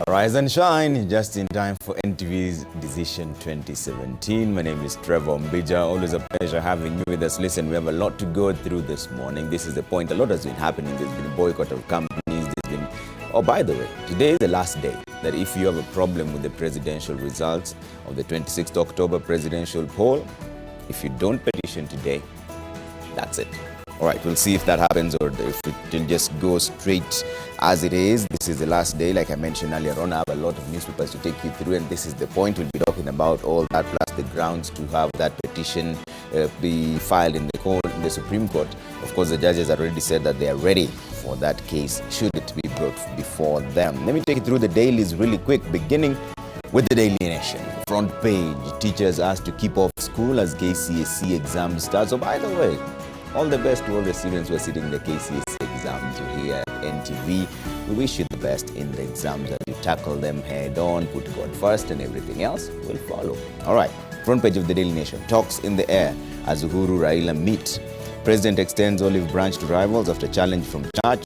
Rise and shine just in time for NTV's Decision 2017. My name is Trevor Ombija. Always a pleasure having you with us. Listen, we have a lot to go through this morning. This is the point. A lot has been happening. There's been a boycott of companies. There's been... Oh, by the way, today is the last day that if you have a problem with the presidential results of the 26th October presidential poll, if you don't petition today, that's it. All right, we'll see if that happens or if it will just go straight as it is. This is the last day. Like I mentioned earlier on, I have a lot of newspapers to take you through, and this is the point. We'll be talking about all that, plus the grounds to have that petition be filed in the court, in the Supreme Court. Of course, the judges already said that they are ready for that case, should it be brought before them. Let me take you through the dailies really quick, beginning with the Daily Nation. Front page, teachers asked to keep off school as KCSE exam starts. So by the way, all the best to all the students who are sitting in the KCSE exams here at NTV. We wish you the best in the exams as you tackle them head on, put God first, and everything else will follow. All right, front page of the Daily Nation. Talks in the air as Uhuru Raila meet. President extends olive branch to rivals after challenge from church.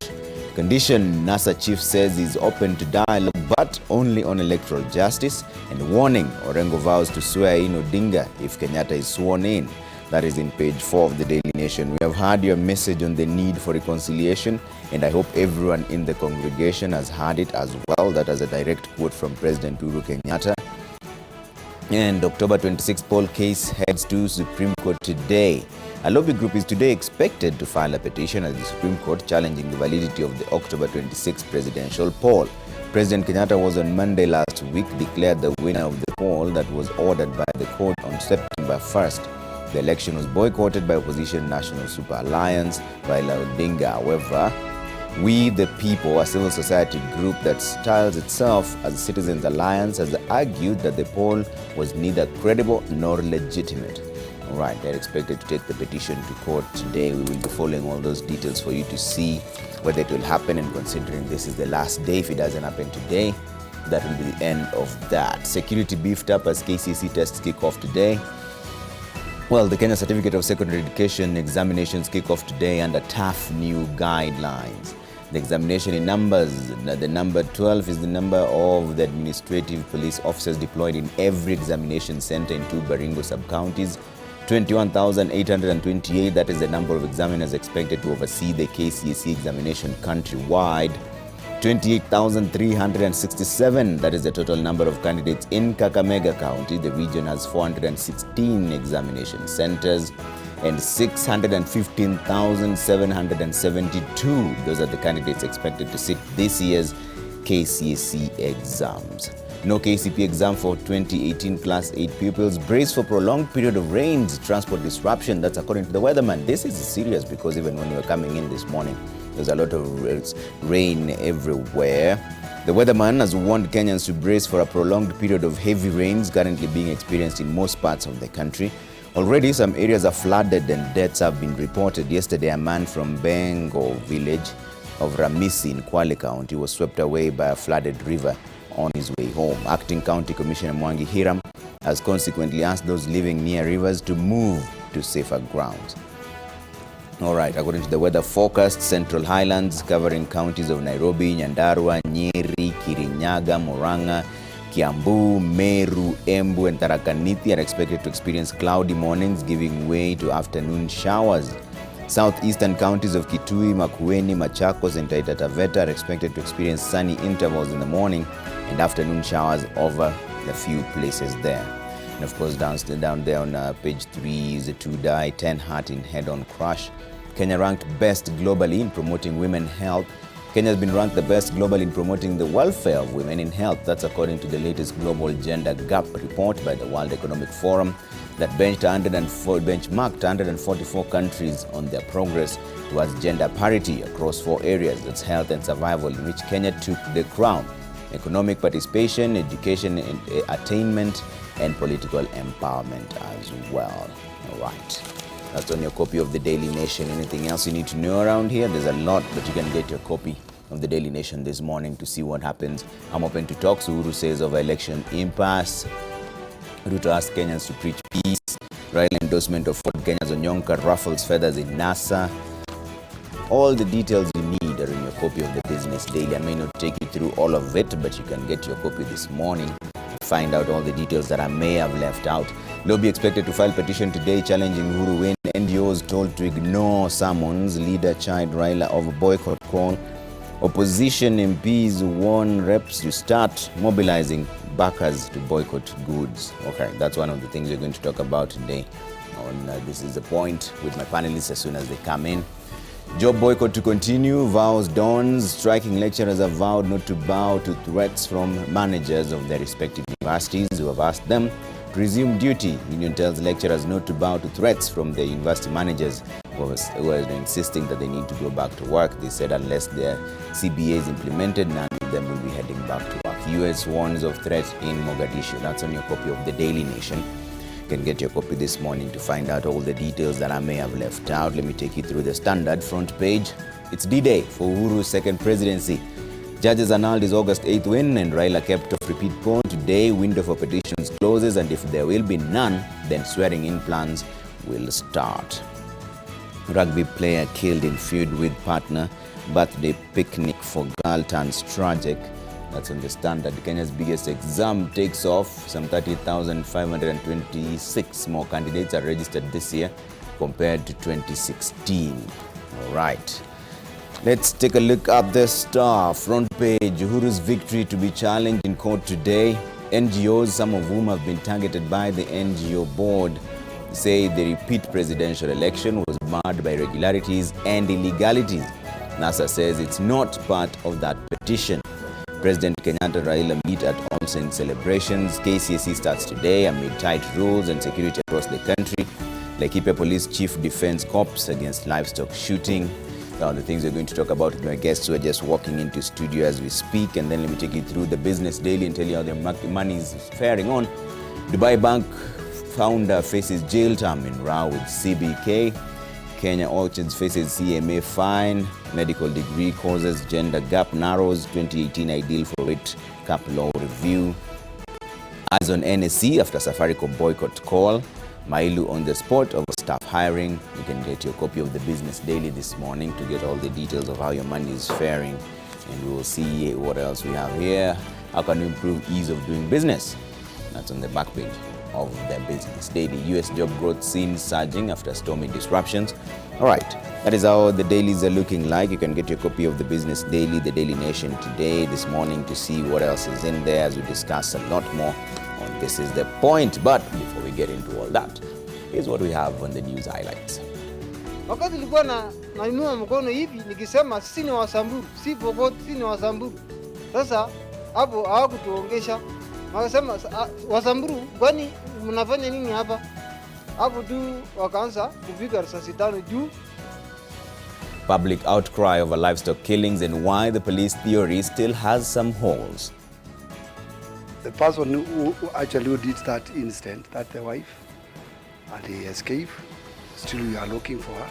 Condition NASA chief says he's open to dialogue, but only on electoral justice. And warning, Orengo vows to swear in Odinga if Kenyatta is sworn in. That is in page 4 of the Daily Nation. We have heard your message on the need for reconciliation, and I hope everyone in the congregation has heard it as well. That is a direct quote from President Uhuru Kenyatta. And October 26 poll case heads to Supreme Court today. A lobby group is today expected to file a petition at the Supreme Court challenging the validity of the October 26 presidential poll. President Kenyatta was on Monday last week declared the winner of the poll that was ordered by the court on September 1st. The election was boycotted by opposition National Super Alliance, Raila Odinga. However, We the People, a civil society group that styles itself as a Citizens Alliance, has argued that the poll was neither credible nor legitimate. All right, they're expected to take the petition to court today. We will be following all those details for you to see whether it will happen, and considering this is the last day, if it doesn't happen today, that will be the end of that. Security beefed up as KCSE tests kick off today. Well, the Kenya Certificate of Secondary Education examinations kick off today under tough new guidelines. The examination in numbers, the number 12 is the number of the administrative police officers deployed in every examination center in 2 Baringo sub-counties. 21,828, that is the number of examiners expected to oversee the KCSE examination countrywide. 28,367, that is the total number of candidates in Kakamega County. The region has 416 examination centers and 615,772. Those are the candidates expected to sit this year's KCSE exams. No KCP exam for 2018 Class 8 pupils. Brace for prolonged period of rains, transport disruption. That's according to the weatherman. This is serious because even when we were coming in this morning, there's a lot of rain everywhere. The weatherman has warned Kenyans to brace for a prolonged period of heavy rains currently being experienced in most parts of the country. Already, some areas are flooded and deaths have been reported. Yesterday, a man from Bengo village of Ramisi in Kwale County was swept away by a flooded river on his way home. Acting County Commissioner Mwangi Hiram has consequently asked those living near rivers to move to safer grounds. All right, according to the weather forecast, Central Highlands covering counties of Nairobi, Nyandarua, Nyeri, Kirinyaga, Murang'a, Kiambu, Meru, Embu, and Tharaka Nithi are expected to experience cloudy mornings giving way to afternoon showers. Southeastern counties of Kitui, Makueni, Machakos, and Taita Taveta are expected to experience sunny intervals in the morning and afternoon showers over a few places there. And of course, down there on page 3 is a 2-die, 10-heart in head-on crash. Kenya ranked best globally in promoting women health. Kenya has been ranked the best globally in promoting the welfare of women in health. That's according to the latest Global Gender Gap report by the World Economic Forum that benchmarked 144 countries on their progress towards gender parity across 4 areas. That's health and survival, in which Kenya took the crown: economic participation, education and attainment, and political empowerment as well. All right. That's on your copy of the Daily Nation. Anything else you need to know around here? There's a lot, but you can get your copy of the Daily Nation this morning to see what happens. I'm open to talks. Uhuru says of election impasse. Ruto asks Kenyans to preach peace. Raila endorsement of Ford Kenya's Onyonka ruffles feathers in NASA. All the details you need are in your copy of the Business Daily. I may not take you through all of it, but you can get your copy this morning to find out all the details that I may have left out. Lobby expected to file petition today challenging Uhuru win. NGOs told to ignore summons. Leader chid Raila of a boycott call. Opposition MPs warn reps to start mobilizing backers to boycott goods. Okay, that's one of the things we're going to talk about today. This is the point with my panelists as soon as they come in. Job boycott to continue, vows dawns. Striking lecturers have vowed not to bow to threats from managers of their respective universities who have asked them to resume duty. Union tells lecturers not to bow to threats from their university managers who are insisting that they need to go back to work. They said unless their CBA is implemented, none of them will be heading back to work. US warns of threat in Mogadishu. That's on your copy of the Daily Nation. You can get your copy this morning to find out all the details that I may have left out. Let me take you through the Standard front page. It's D-Day for Uhuru's second presidency. Judges annulled his August 8th win and Raila kept off repeat poll. Today, window for petitions closes, and if there will be none, then swearing-in plans will start. Rugby player killed in feud with partner. Birthday picnic for girl turns tragic. That's on the Standard. Kenya's biggest exam takes off. Some 30,526 more candidates are registered this year compared to 2016. All right. Let's take a look at the Star front page. Uhuru's victory to be challenged in court today. NGOs, some of whom have been targeted by the NGO board, say the repeat presidential election was marred by irregularities and illegalities. NASA says it's not part of that petition. President Kenyatta Raila meet at All Saints celebrations. KCSE starts today amid tight rules and security across the country. Laikipia Police Chief defends cops against livestock shooting. Now the things we're going to talk about with my guests who are just walking into studio as we speak. And then let me take you through the Business Daily and tell you how their money is faring on. Dubai Bank founder faces jail term in row with CBK. Kenya Orchards faces CMA fine. Medical degree causes gender gap narrows. 2018 ideal for rate cap law review. As on NSC after Safaricom boycott call. Mailu on the spot of staff hiring. You can get your copy of the Business Daily this morning to get all the details of how your money is faring. And we will see what else we have here. How can we improve ease of doing business? That's on the back page of the Business Daily. US job growth seen surging after stormy disruptions. All right, that is how the dailies are looking like. You can get your copy of the Business Daily, the Daily Nation today, this morning to see what else is in there as we discuss a lot more on This Is The Point. But before we get into all that, here's what we have on the news highlights. Wakati nilikuwa nainua mkono hivi nikisema sisi ni Wasamburu, si Pokot, sisi ni Wasamburu. Sasa hapo hawakutuongesha. Wakasema Wasamburu, kwani mnafanya nini hapa? Hapo tu wakaanza kupiga risasi tano juu. Public outcry over livestock killings and why the police theory still has some holes. The person who actually did that incident, that's the wife, and he escaped. Still we are looking for her.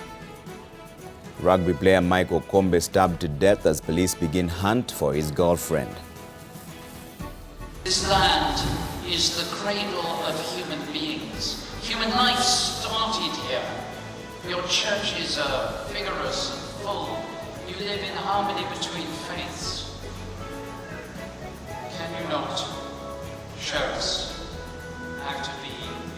Rugby player Michael Kombe stabbed to death as police begin hunt for his girlfriend. This land is the cradle of human beings. Human life started here. Your churches are vigorous and full. You live in harmony between faiths. Can you not show us how to be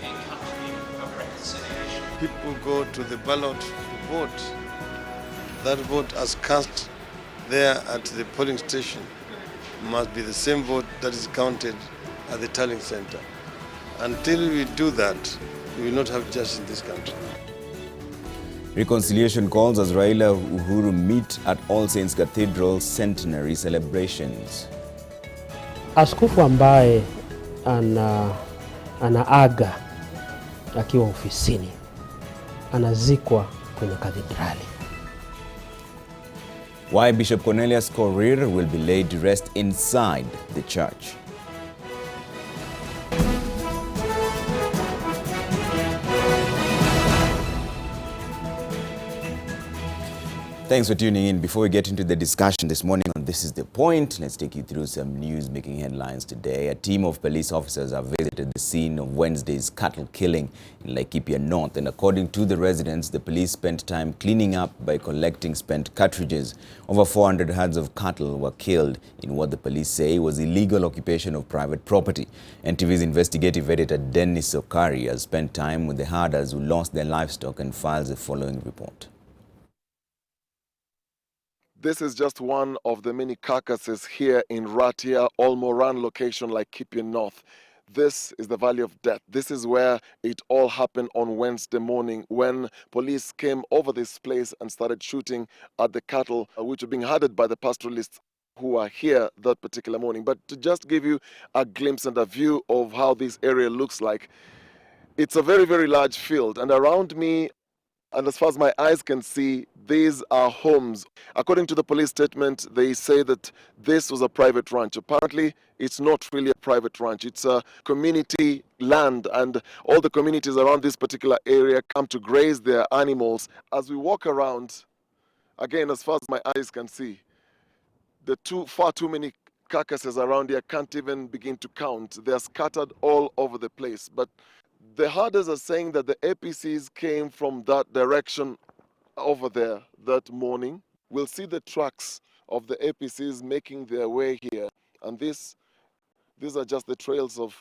a country of reconciliation? People go to the ballot to vote. That vote as cast there at the polling station must be the same vote that is counted at the tallying center. Until we do that, we will not have justice in this country. Reconciliation calls as Raila Uhuru meet at All Saints Cathedral centenary celebrations. Askofu ambaye anaaga akiwa ofisini anazikwa kwenye kathedrali. Why Bishop Cornelius Korir will be laid to rest inside the church. Thanks for tuning in. Before we get into the discussion this morning on This Is The Point, let's take you through some news making headlines today. A team of police officers have visited the scene of Wednesday's cattle killing in Laikipia North. And according to the residents, the police spent time cleaning up by collecting spent cartridges. Over 400 herds of cattle were killed in what the police say was illegal occupation of private property. NTV's investigative editor Dennis Okari has spent time with the herders who lost their livestock and files the following report. This is just one of the many carcasses here in Ratia, Olmoran location, Laikipia North. This is the Valley of Death. This is where it all happened on Wednesday morning when police came over this place and started shooting at the cattle which were being herded by the pastoralists who are here that particular morning. But to just give you a glimpse and a view of how this area looks like, it's a very, very large field. And around me, and as far as my eyes can see, these are homes. According to the police statement, they say that this was a private ranch. Apparently, it's not really a private ranch. It's a community land, and all the communities around this particular area come to graze their animals. As we walk around, again, as far as my eyes can see, far too many carcasses around here can't even begin to count. They're scattered all over the place. But the herders are saying that the APCs came from that direction over there that morning. We'll see the trucks of the APCs making their way here. And these are just the trails of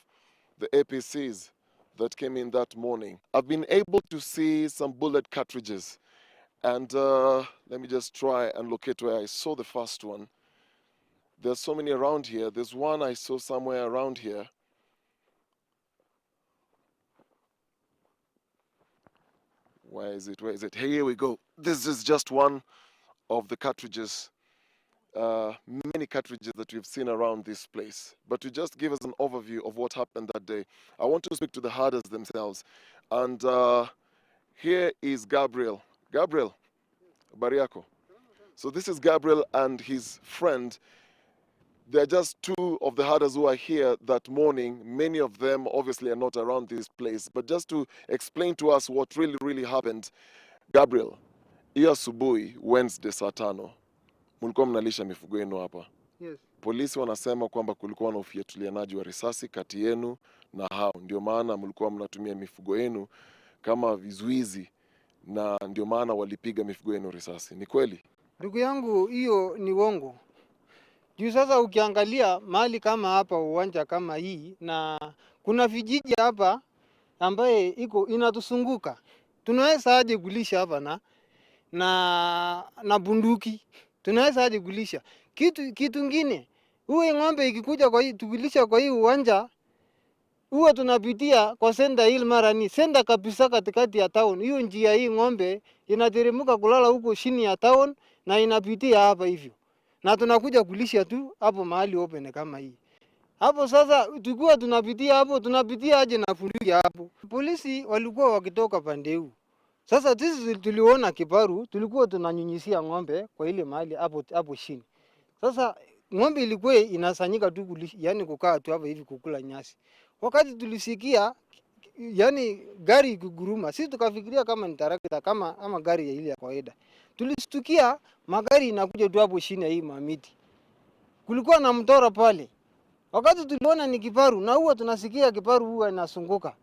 the APCs that came in that morning. I've been able to see some bullet cartridges. And let me just try and locate where I saw the first one. There's so many around here. There's one I saw somewhere around here. Where is it? Where is it? Here we go. This is just one of the cartridges, many cartridges that we've seen around this place. But to just give us an overview of what happened that day, I want to speak to the herders themselves. And here is Gabriel. Gabriel, Bariako. So this is Gabriel and his friend. There are just two of the herders who are here that morning. Many of them obviously are not around this place. But just to explain to us what really happened. Gabriel, hiyo asubuhi Wednesday saa 5, mlikuwa mnalisha mifugo yenu hapa. Yes. Polisi wanasema kwamba kulikuwa na ufiatulianaji wa risasi kati yenu na hao. Ndio maana mlikuwa mnatumia mifugo yenu kama vizuizi na ndio maana walipiga mifugo yenu risasi. Ni kweli? Ndugu yangu, hiyo ni uongo. Juu sasa ukiangalia mahali kama hapa, uwanja kama hii, na kuna vijiji hapa ambaye inatusunguka. Tunaweza aje kulisha hapa na bunduki. Tunaweza aje kulisha. Kitu kingine, uwe ng'ombe ikikuja kwa hii tukilisha kwa hii uwanja, huwa tunapitia kwa senda hili mara ni senda kabisa katikati ya town. Hiyo njia hii ng'ombe inateremka kulala huko chini ya town na inapitia hapa hivyo. Na tunakuja kulisha tu hapo mahali open kama hii. Hapo sasa tulikuwa tunapitia hapo, tunapitia aje na bunduki hapo. Polisi walikuwa wakitoka pande huu. Sasa sisi tuliona kiparu, tulikuwa tunanyunyisia ng'ombe kwa ile mahali hapo chini. Sasa ng'ombe ilikuwa inasanyika tu kulisha, yani kukaa tu hapo hivi kukula nyasi. Wakati tulisikia yani gari ikiguruma, sisi tukafikiria kama ni tarakta ama gari ya ile ya kawaida. Tulistukia magari inakuja tu hapo chini ya hii mamiti. Kulikuwa na mtora pale. Wakati tuliona ni kiparu, na huwa tunasikia kiparu huwa inasunguka.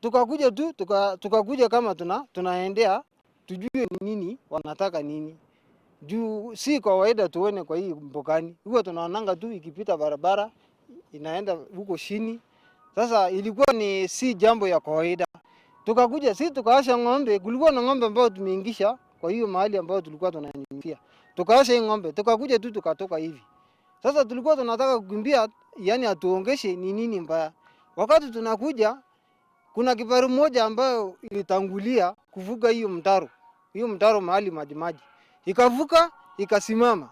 Tukakuja tu tukakuja kama tunaendea tujue ni nini wanataka nini. Juu si kawaida tuone kwa hii mbokani. Huwa tunaonanga tu ikipita barabara inaenda huko chini. Sasa ilikuwa ni si jambo ya kawaida. Tukakuja sisi tukaasha ng'ombe, kulikuwa na ng'ombe ambao tumeingisha kwa hiyo mahali ambao tulikuwa tunanyunyizia. Tukaasha hii ng'ombe, tukakuja tu tukatoka hivi. Sasa tulikuwa tunataka kukimbia, yani atuongeshe ni nini mbaya. Wakati tunakuja kuna kifaru moja ambayo ilitangulia kuvuka hiyo mtaro. Hiyo mtaro mahali maji. Ikavuka, ikasimama.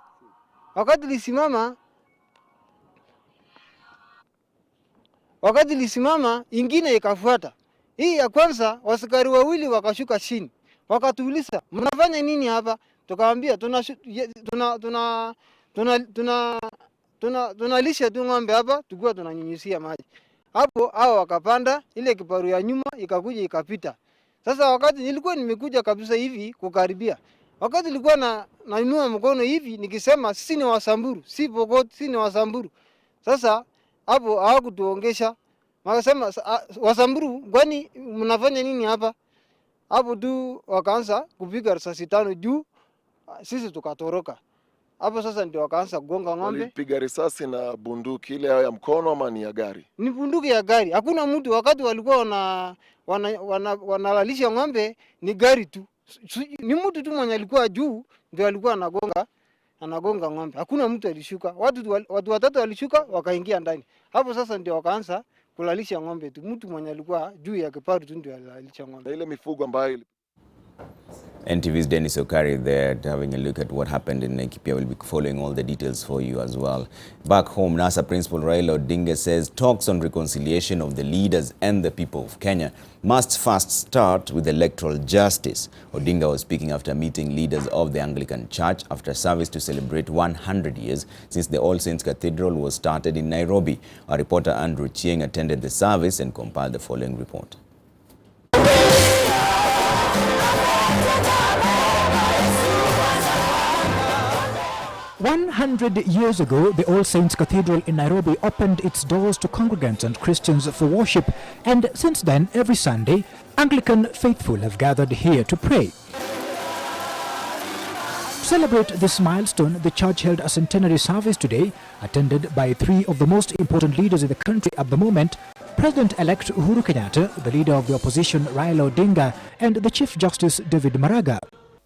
Wakati lisimama, ingine ikafuata. Hii ya kwanza wasikari wawili wakashuka chini. Wakatuuliza, "Mnafanya nini hapa?" Tukawaambia, tunalisha tu ng'ombe hapa, tulikuwa tunanyunyizia maji. Hapo hao wakapanda, ile kiparu ya nyuma ikakuja ikapita. Sasa wakati nilikuwa nimekuja kabisa hivi kukaribia, Wakati nilikuwa nainua mkono hivi nikisema sisi ni Wasamburu, si Pokot, sisi ni Wasamburu. Sasa hapo hawakutuongesha. Wakasema Wasamburu, kwani mnafanya nini hapa? Hapo tu wakaanza kupiga risasi 5 juu, sisi tukatoroka. Hapo sasa ndio wakaanza kugonga ng'ombe. Walipiga risasi na bunduki ile ya mkono ama ni ya gari? Ni bunduki ya gari. Hakuna mtu, wakati walikuwa wanalalisha ng'ombe ni gari tu. Ni mtu tu mwenye alikuwa juu ndio alikuwa anagonga ng'ombe. Hakuna mtu alishuka. Watu watatu walishuka wakaingia ndani. Hapo sasa ndio wakaanza kulalisha ng'ombe tu. Mtu mwenye alikuwa juu ya kiparu tu ndio alalisha ng'ombe. Ile mifugo ambayo NTV's Dennis Okari there having a look at what happened in Laikipia. We'll be following all the details for you as well. Back home, NASA Principal Raila Odinga says talks on reconciliation of the leaders and the people of Kenya must first start with electoral justice. Odinga was speaking after meeting leaders of the Anglican Church after service to celebrate 100 years since the All Saints Cathedral was started in Nairobi. Our reporter Andrew Chieng attended the service and compiled the following report. 100 years ago, the All Saints Cathedral in Nairobi opened its doors to congregants and Christians for worship, and since then, every Sunday, Anglican faithful have gathered here to pray. To celebrate this milestone, the church held a centenary service today, attended by 3 of the most important leaders in the country at the moment: President-elect Uhuru Kenyatta, the leader of the opposition Raila Odinga, and the Chief Justice David Maraga.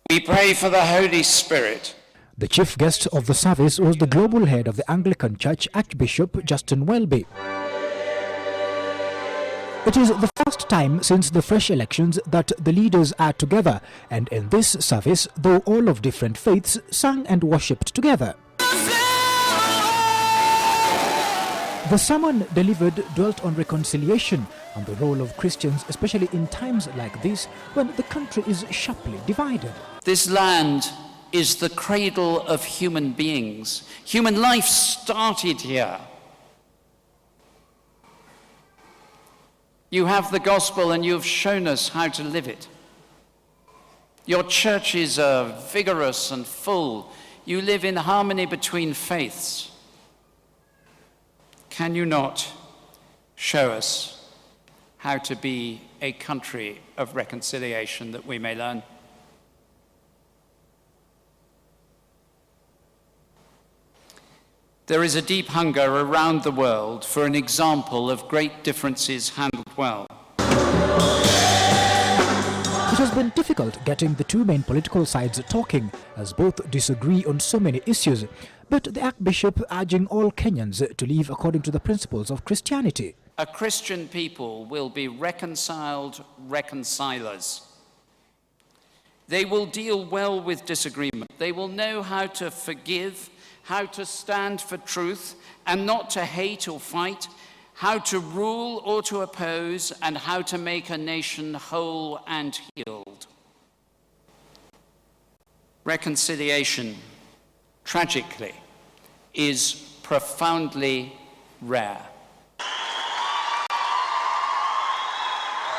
We pray for the Holy Spirit. The chief guest of the service was the global head of the Anglican Church, Archbishop Justin Welby. It is the first time since the fresh elections that the leaders are together, and in this service, though all of different faiths, sang and worshipped together. The sermon delivered dwelt on reconciliation and the role of Christians, especially in times like this when the country is sharply divided. This land is the cradle of human beings. Human life started here. You have the gospel and you've shown us how to live it. Your churches are vigorous and full. You live in harmony between faiths. Can you not show us how to be a country of reconciliation that we may learn? There is a deep hunger around the world for an example of great differences handled well. It has been difficult getting the two main political sides talking, as both disagree on so many issues, but the Archbishop urging all Kenyans to live according to the principles of Christianity. A Christian people will be reconciled reconcilers. They will deal well with disagreement. They will know how to forgive, how to stand for truth and not to hate or fight, how to rule or to oppose, and how to make a nation whole and healed. Reconciliation, tragically, is profoundly rare.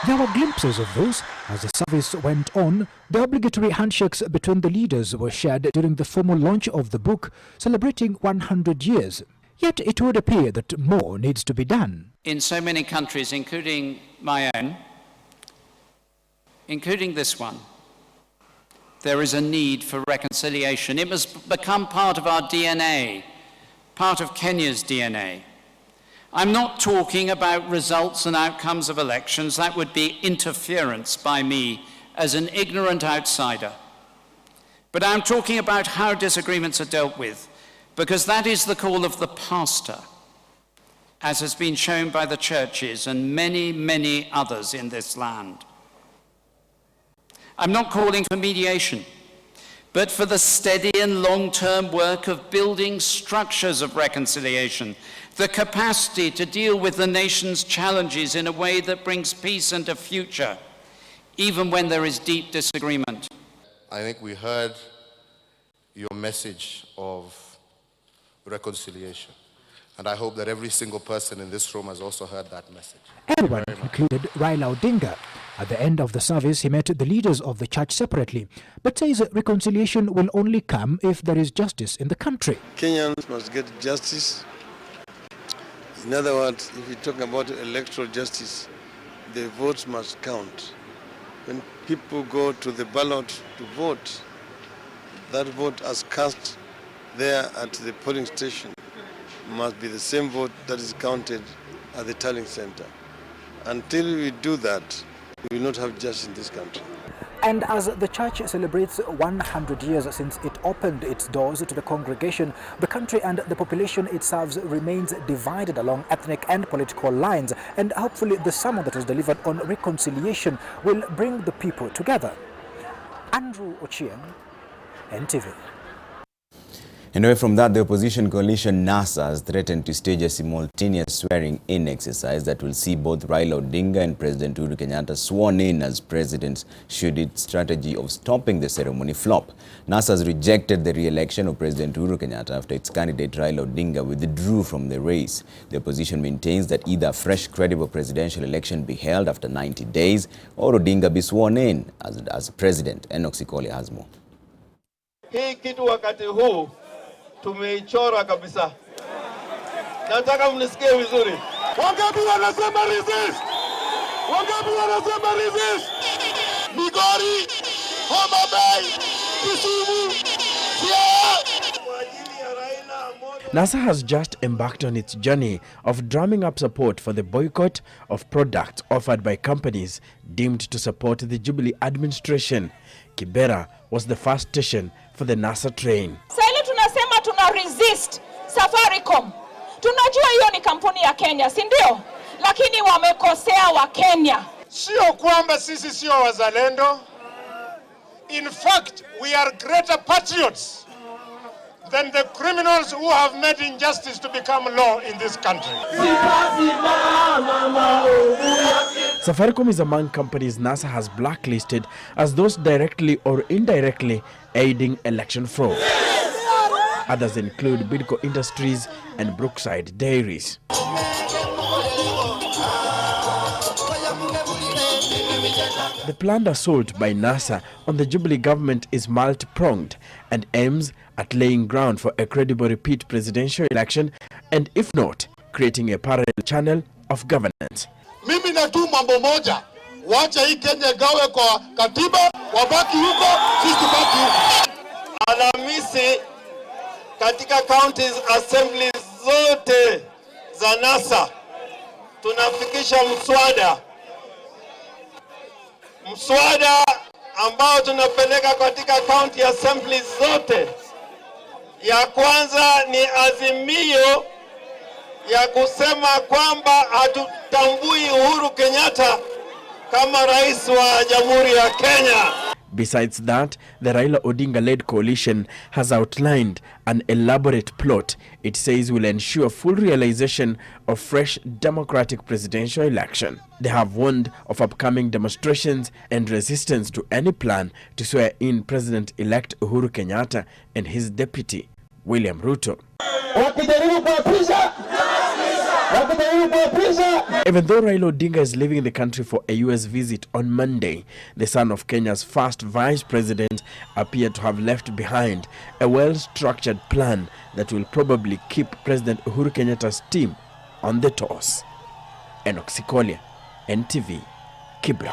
There were glimpses of those as the service went on. The obligatory handshakes between the leaders were shared during the formal launch of the book, celebrating 100 years. Yet it would appear that more needs to be done. In so many countries, including my own, including this one, there is a need for reconciliation. It must become part of our DNA, part of Kenya's DNA. I'm not talking about results and outcomes of elections. That would be interference by me as an ignorant outsider. But I'm talking about how disagreements are dealt with, because that is the call of the pastor, as has been shown by the churches and many, many others in this land. I'm not calling for mediation, but for the steady and long-term work of building structures of reconciliation, the capacity to deal with the nation's challenges in a way that brings peace and a future, even when there is deep disagreement. I think we heard your message of reconciliation, and I hope that every single person in this room has also heard that message. Everyone included Raila Odinga. At the end of the service, he met the leaders of the church separately, but says reconciliation will only come if there is justice in the country. Kenyans must get justice. In other words, if we talk about electoral justice, the votes must count. When people go to the ballot to vote, that vote as cast there at the polling station must be the same vote that is counted at the tallying center. Until we do that, we will not have justice in this country. And as the church celebrates 100 years since it opened its doors to the congregation, the country and the population it serves remains divided along ethnic and political lines, and hopefully the sermon that was delivered on reconciliation will bring the people together. Andrew Ochieng, NTV. And away from that, the opposition coalition NASA has threatened to stage a simultaneous swearing-in exercise that will see both Raila Odinga and President Uhuru Kenyatta sworn in as presidents should its strategy of stopping the ceremony flop. NASA has rejected the re-election of President Uhuru Kenyatta after its candidate Raila Odinga withdrew from the race. The opposition maintains that either a fresh credible presidential election be held after 90 days or Odinga be sworn in as president. Enoxicoli has more. Hii kitu wakati huu tumeichora kabisa. Nataka mnisikie vizuri. Wangapi wanasema resist? Wangapi wanasema resist? Migori, Homa Bay, Kisumu, NASA has just embarked on its journey of drumming up support for the boycott of products offered by companies deemed to support the Jubilee administration. Kibera was the first station for the NASA train. Sasa tunasema tuna resist Safaricom. Tunajua hiyo ni kampuni ya Kenya, si ndio? Lakini wamekosea wa Kenya. Sio kwamba sisi sio wazalendo. In fact, we are greater patriots than the criminals who have made injustice to become law in this country. Safaricom is among companies NASA has blacklisted as those directly or indirectly aiding election fraud. Others include Bidco Industries and Brookside Dairies. The planned assault by NASA on the Jubilee government is multi-pronged and aims at laying ground for a credible repeat presidential election and, if not, creating a parallel channel of governance. Mimi na tu mambo moja, wacha hii Kenya gawe kwa katiba, wabaki huko, sisi tubaki huko. Alhamisi katika counties assemblies zote za NASA tunafikisha mswada ambao tunapeleka katika county assemblies zote. Ya kwanza ni azimio ya kusema kwamba hatutambui Uhuru Kenyatta kama rais wa Jamhuri ya Kenya. Besides that, the Raila Odinga-led coalition has outlined an elaborate plot it says will ensure full realization of fresh democratic presidential election. They have warned of upcoming demonstrations and resistance to any plan to swear in President-elect Uhuru Kenyatta and his deputy, William Ruto. Even though Raila Odinga is leaving the country for a US visit on Monday, the son of Kenya's first vice president appeared to have left behind a well-structured plan that will probably keep President Uhuru Kenyatta's team on the toss. Enoxicoli, NTV, Kibra.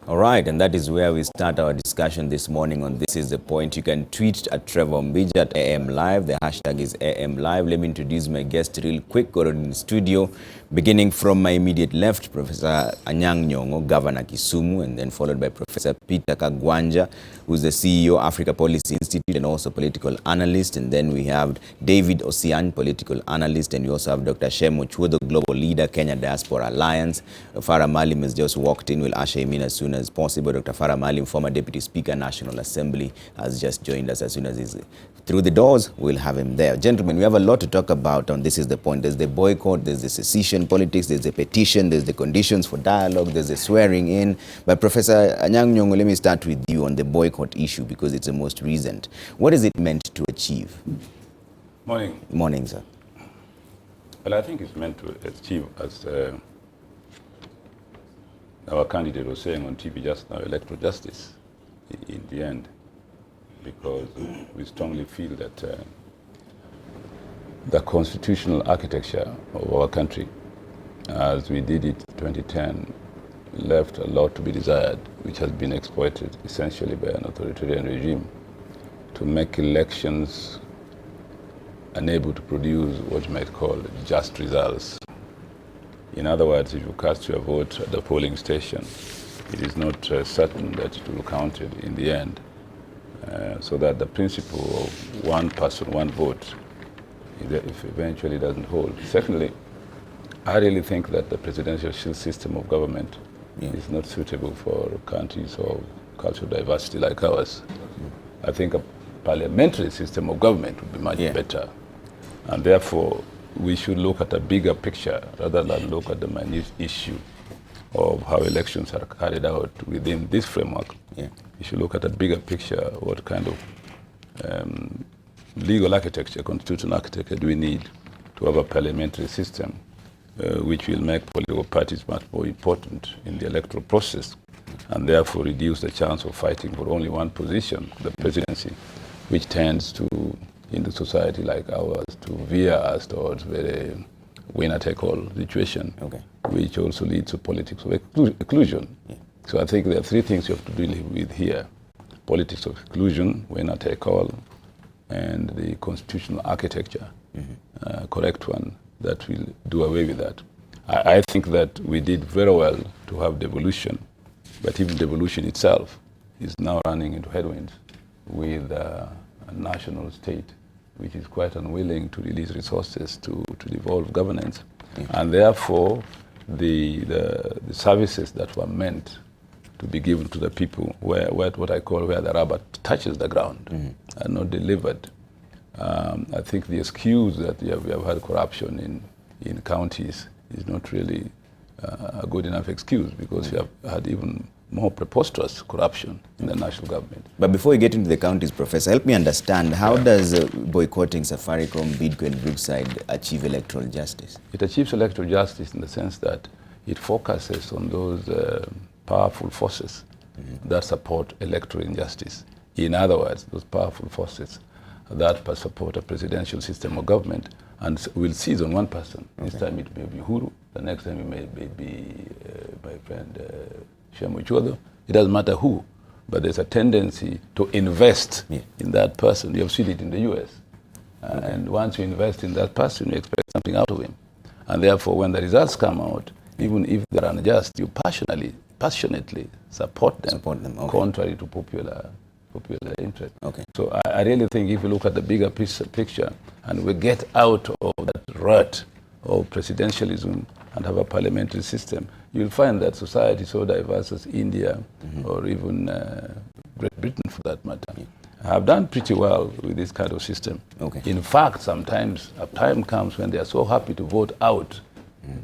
All right, and that is where we start our discussion this morning on This Is The Point. You can tweet at Trevor Ombija at AM Live. The hashtag is AM Live. Let me introduce my guest real quick. We're in the studio, beginning from my immediate left, Professor Anyang Nyong'o, Governor Kisumu, and then followed by Professor Peter Kagwanja, who's the CEO, Africa Policy Institute, and also political analyst. And then we have David Osiany, political analyst, and we also have Dr. Shem Ochoudho, global leader, Kenya Diaspora Alliance. Farah Maalim has just walked in. We'll usher him in as soon as possible. Dr. Farah Maalim, former Deputy Speaker, National Assembly, has just joined us. As soon as he's through the doors, we'll have him there. Gentlemen, we have a lot to talk about on This Is The Point. There's the boycott, there's the secession politics, there's the petition, there's the conditions for dialogue, there's the swearing in. But Professor Anyang Nyong'o, let me start with you on the boycott issue because it's the most recent. What is it meant to achieve? Morning. Morning, sir. Well, I think it's meant to achieve as our candidate was saying on TV just now, electoral justice in the end, because we strongly feel that the constitutional architecture of our country, as we did it in 2010, left a lot to be desired, which has been exploited essentially by an authoritarian regime to make elections unable to produce what you might call just results. In other words, if you cast your vote at the polling station, it is not certain that it will be counted in the end, so that the principle of one person, one vote, if eventually doesn't hold. Secondly, I really think that the presidential system of government is not suitable for countries of cultural diversity like ours. I think a parliamentary system of government would be much better. And therefore, we should look at a bigger picture rather than look at the minute issue of how elections are carried out within this framework. We should look at a bigger picture, what kind of legal architecture, constitutional architecture do we need to have a parliamentary system which will make political parties much more important in the electoral process and therefore reduce the chance of fighting for only one position, the presidency, which tends to, in the society like ours, to veer us towards very winner-take-all situation, which also leads to politics of exclusion. So I think there are three things you have to deal with here: politics of exclusion, winner-take-all, and the constitutional architecture, correct one, that will do away with that. I think that we did very well to have devolution, but even devolution itself is now running into headwinds with a national state which is quite unwilling to release resources to devolve governance. And therefore, the services that were meant to be given to the people, what I call where the rubber touches the ground, are not delivered. I think the excuse that we have had corruption in counties is not really a good enough excuse, because we have had even more preposterous corruption in the national government. But before we get into the counties, Professor, help me understand, how does boycotting Safaricom, Bidco and Brookside achieve electoral justice? It achieves electoral justice in the sense that it focuses on those powerful forces that support electoral injustice. In other words, those powerful forces that support a presidential system of government and will seize on one person. This time it may be Uhuru, the next time it may be my friend Shem Ochoudho. It doesn't matter who, but there's a tendency to invest in that person. You have seen it in the US. And once you invest in that person, you expect something out of him. And therefore, when the results come out, even if they're unjust, you passionately support them, contrary to popular interest. So I really think if you look at the bigger picture and we get out of that rut of presidentialism and have a parliamentary system, you'll find that society so diverse as India or even Great Britain for that matter have done pretty well with this kind of system. In fact, sometimes a time comes when they are so happy to vote out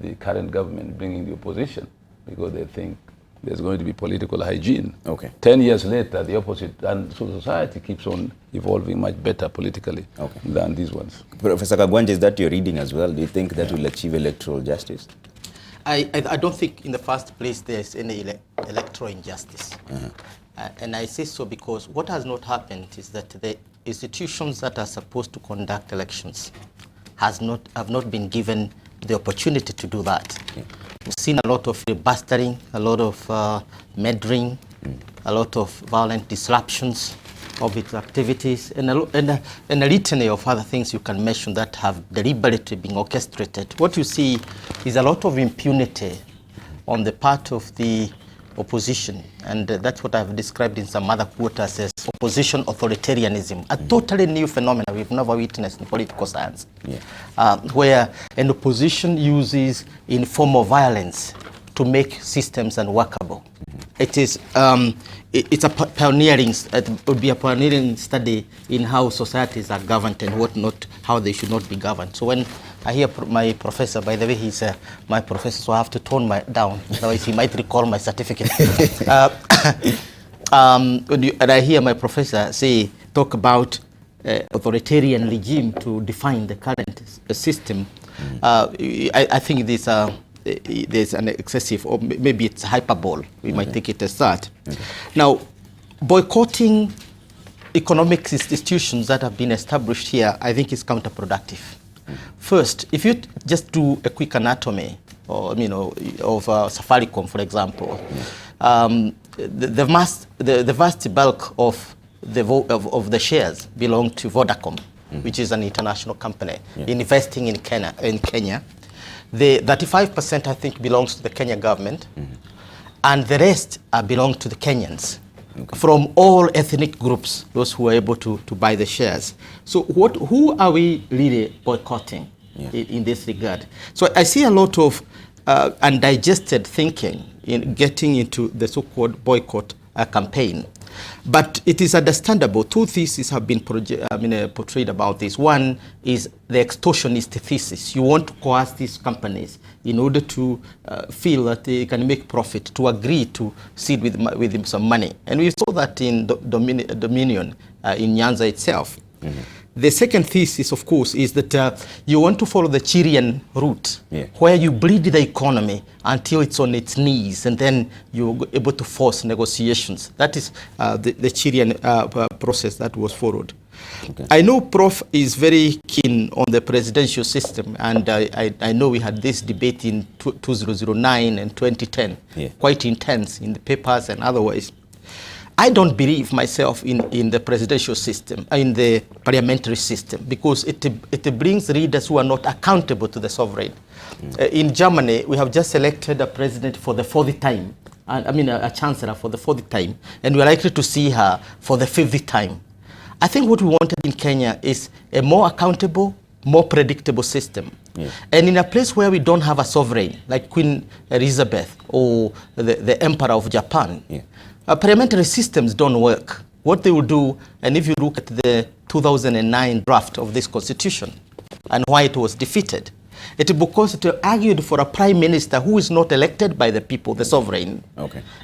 the current government, bringing the opposition, because they think there's going to be political hygiene. 10 years later, the opposite, and so society keeps on evolving much better politically than these ones. Professor Kagwanja, is that your reading as well? Do you think that will achieve electoral justice? I don't think in the first place there's any electoral injustice. And I say so because what has not happened is that the institutions that are supposed to conduct elections have not been given the opportunity to do that. We've seen a lot of filibustering, a lot of meddling, a lot of violent disruptions of its activities, and a litany of other things you can mention that have deliberately been orchestrated. What you see is a lot of impunity on the part of the opposition, and that's what I've described in some other quarters as opposition authoritarianism, a totally new phenomenon we've never witnessed in political science, where an opposition uses informal violence to make systems unworkable. It is it's a pioneering, it would be a pioneering study in how societies are governed and what not, how they should not be governed. So when I hear my professor, by the way, he's my professor, so I have to tone down, otherwise he might recall my certificate. And I hear my professor talk about authoritarian regime to define the current system. I think this there's an excessive, or maybe it's hyperbole. We might take it as that. Now, boycotting economic institutions that have been established here, I think is counterproductive. First, if you just do a quick anatomy, or of Safaricom, for example, the vast bulk of the shares belong to Vodacom, which is an international company investing in Kenya. The 35%, I think, belongs to the Kenya government, and the rest belong to the Kenyans. From all ethnic groups, those who are able to buy the shares. So who are we really boycotting in this regard? So I see a lot of undigested thinking in getting into the so-called boycott campaign. But it is understandable. Two theses have been portrayed about this. One is the extortionist thesis. You want to coerce these companies in order to feel that they can make profit, to agree to cede with some money. And we saw that in Dominion in Nyanza itself. The second thesis, of course, is that you want to follow the Chilean route, where you bleed the economy until it's on its knees, and then you're able to force negotiations. That is the Chilean process that was followed. I know Prof is very keen on the presidential system, and I know we had this debate in 2009 and 2010, quite intense in the papers and otherwise. I don't believe myself in the presidential system, in the parliamentary system, because it brings readers who are not accountable to the sovereign. In Germany, we have just elected a president for the 4th time, a chancellor for the 4th time, and we're likely to see her for the 5th time. I think what we wanted in Kenya is a more accountable, more predictable system. And in a place where we don't have a sovereign, like Queen Elizabeth or the Emperor of Japan, parliamentary systems don't work. What they will do, and if you look at the 2009 draft of this constitution and why it was defeated, it is because it argued for a prime minister who is not elected by the people, the sovereign,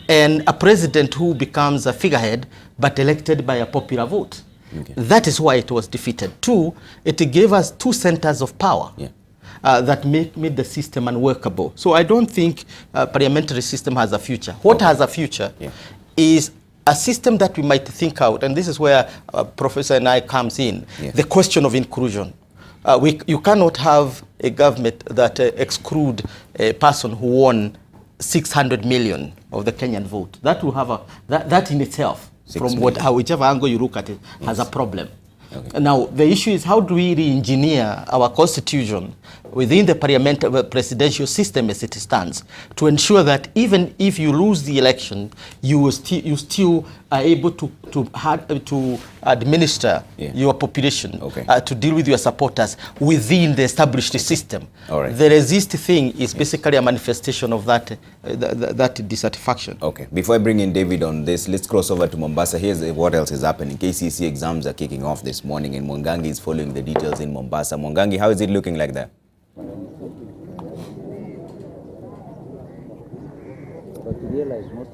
and a president who becomes a figurehead but elected by a popular vote. That is why it was defeated. Two, it gave us two centers of power that made the system unworkable. So I don't think parliamentary system has a future. What has a future is a system that we might think out, and this is where Professor Anyang comes in, the question of inclusion. You cannot have a government that exclude a person who won 600 million of the Kenyan vote. That will have that in itself, from whichever angle you look at it, has a problem. Now, the issue is how do we re-engineer our constitution within the presidential system as it stands to ensure that even if you lose the election, you still are able to administer your population, to deal with your supporters within the established system. The resist thing is basically a manifestation of that dissatisfaction. Before I bring in David on this, let's cross over to Mombasa. Here's what else is happening. KCC exams are kicking off this morning, and Mwangangi is following the details in Mombasa. Mwangangi, how is it looking like there?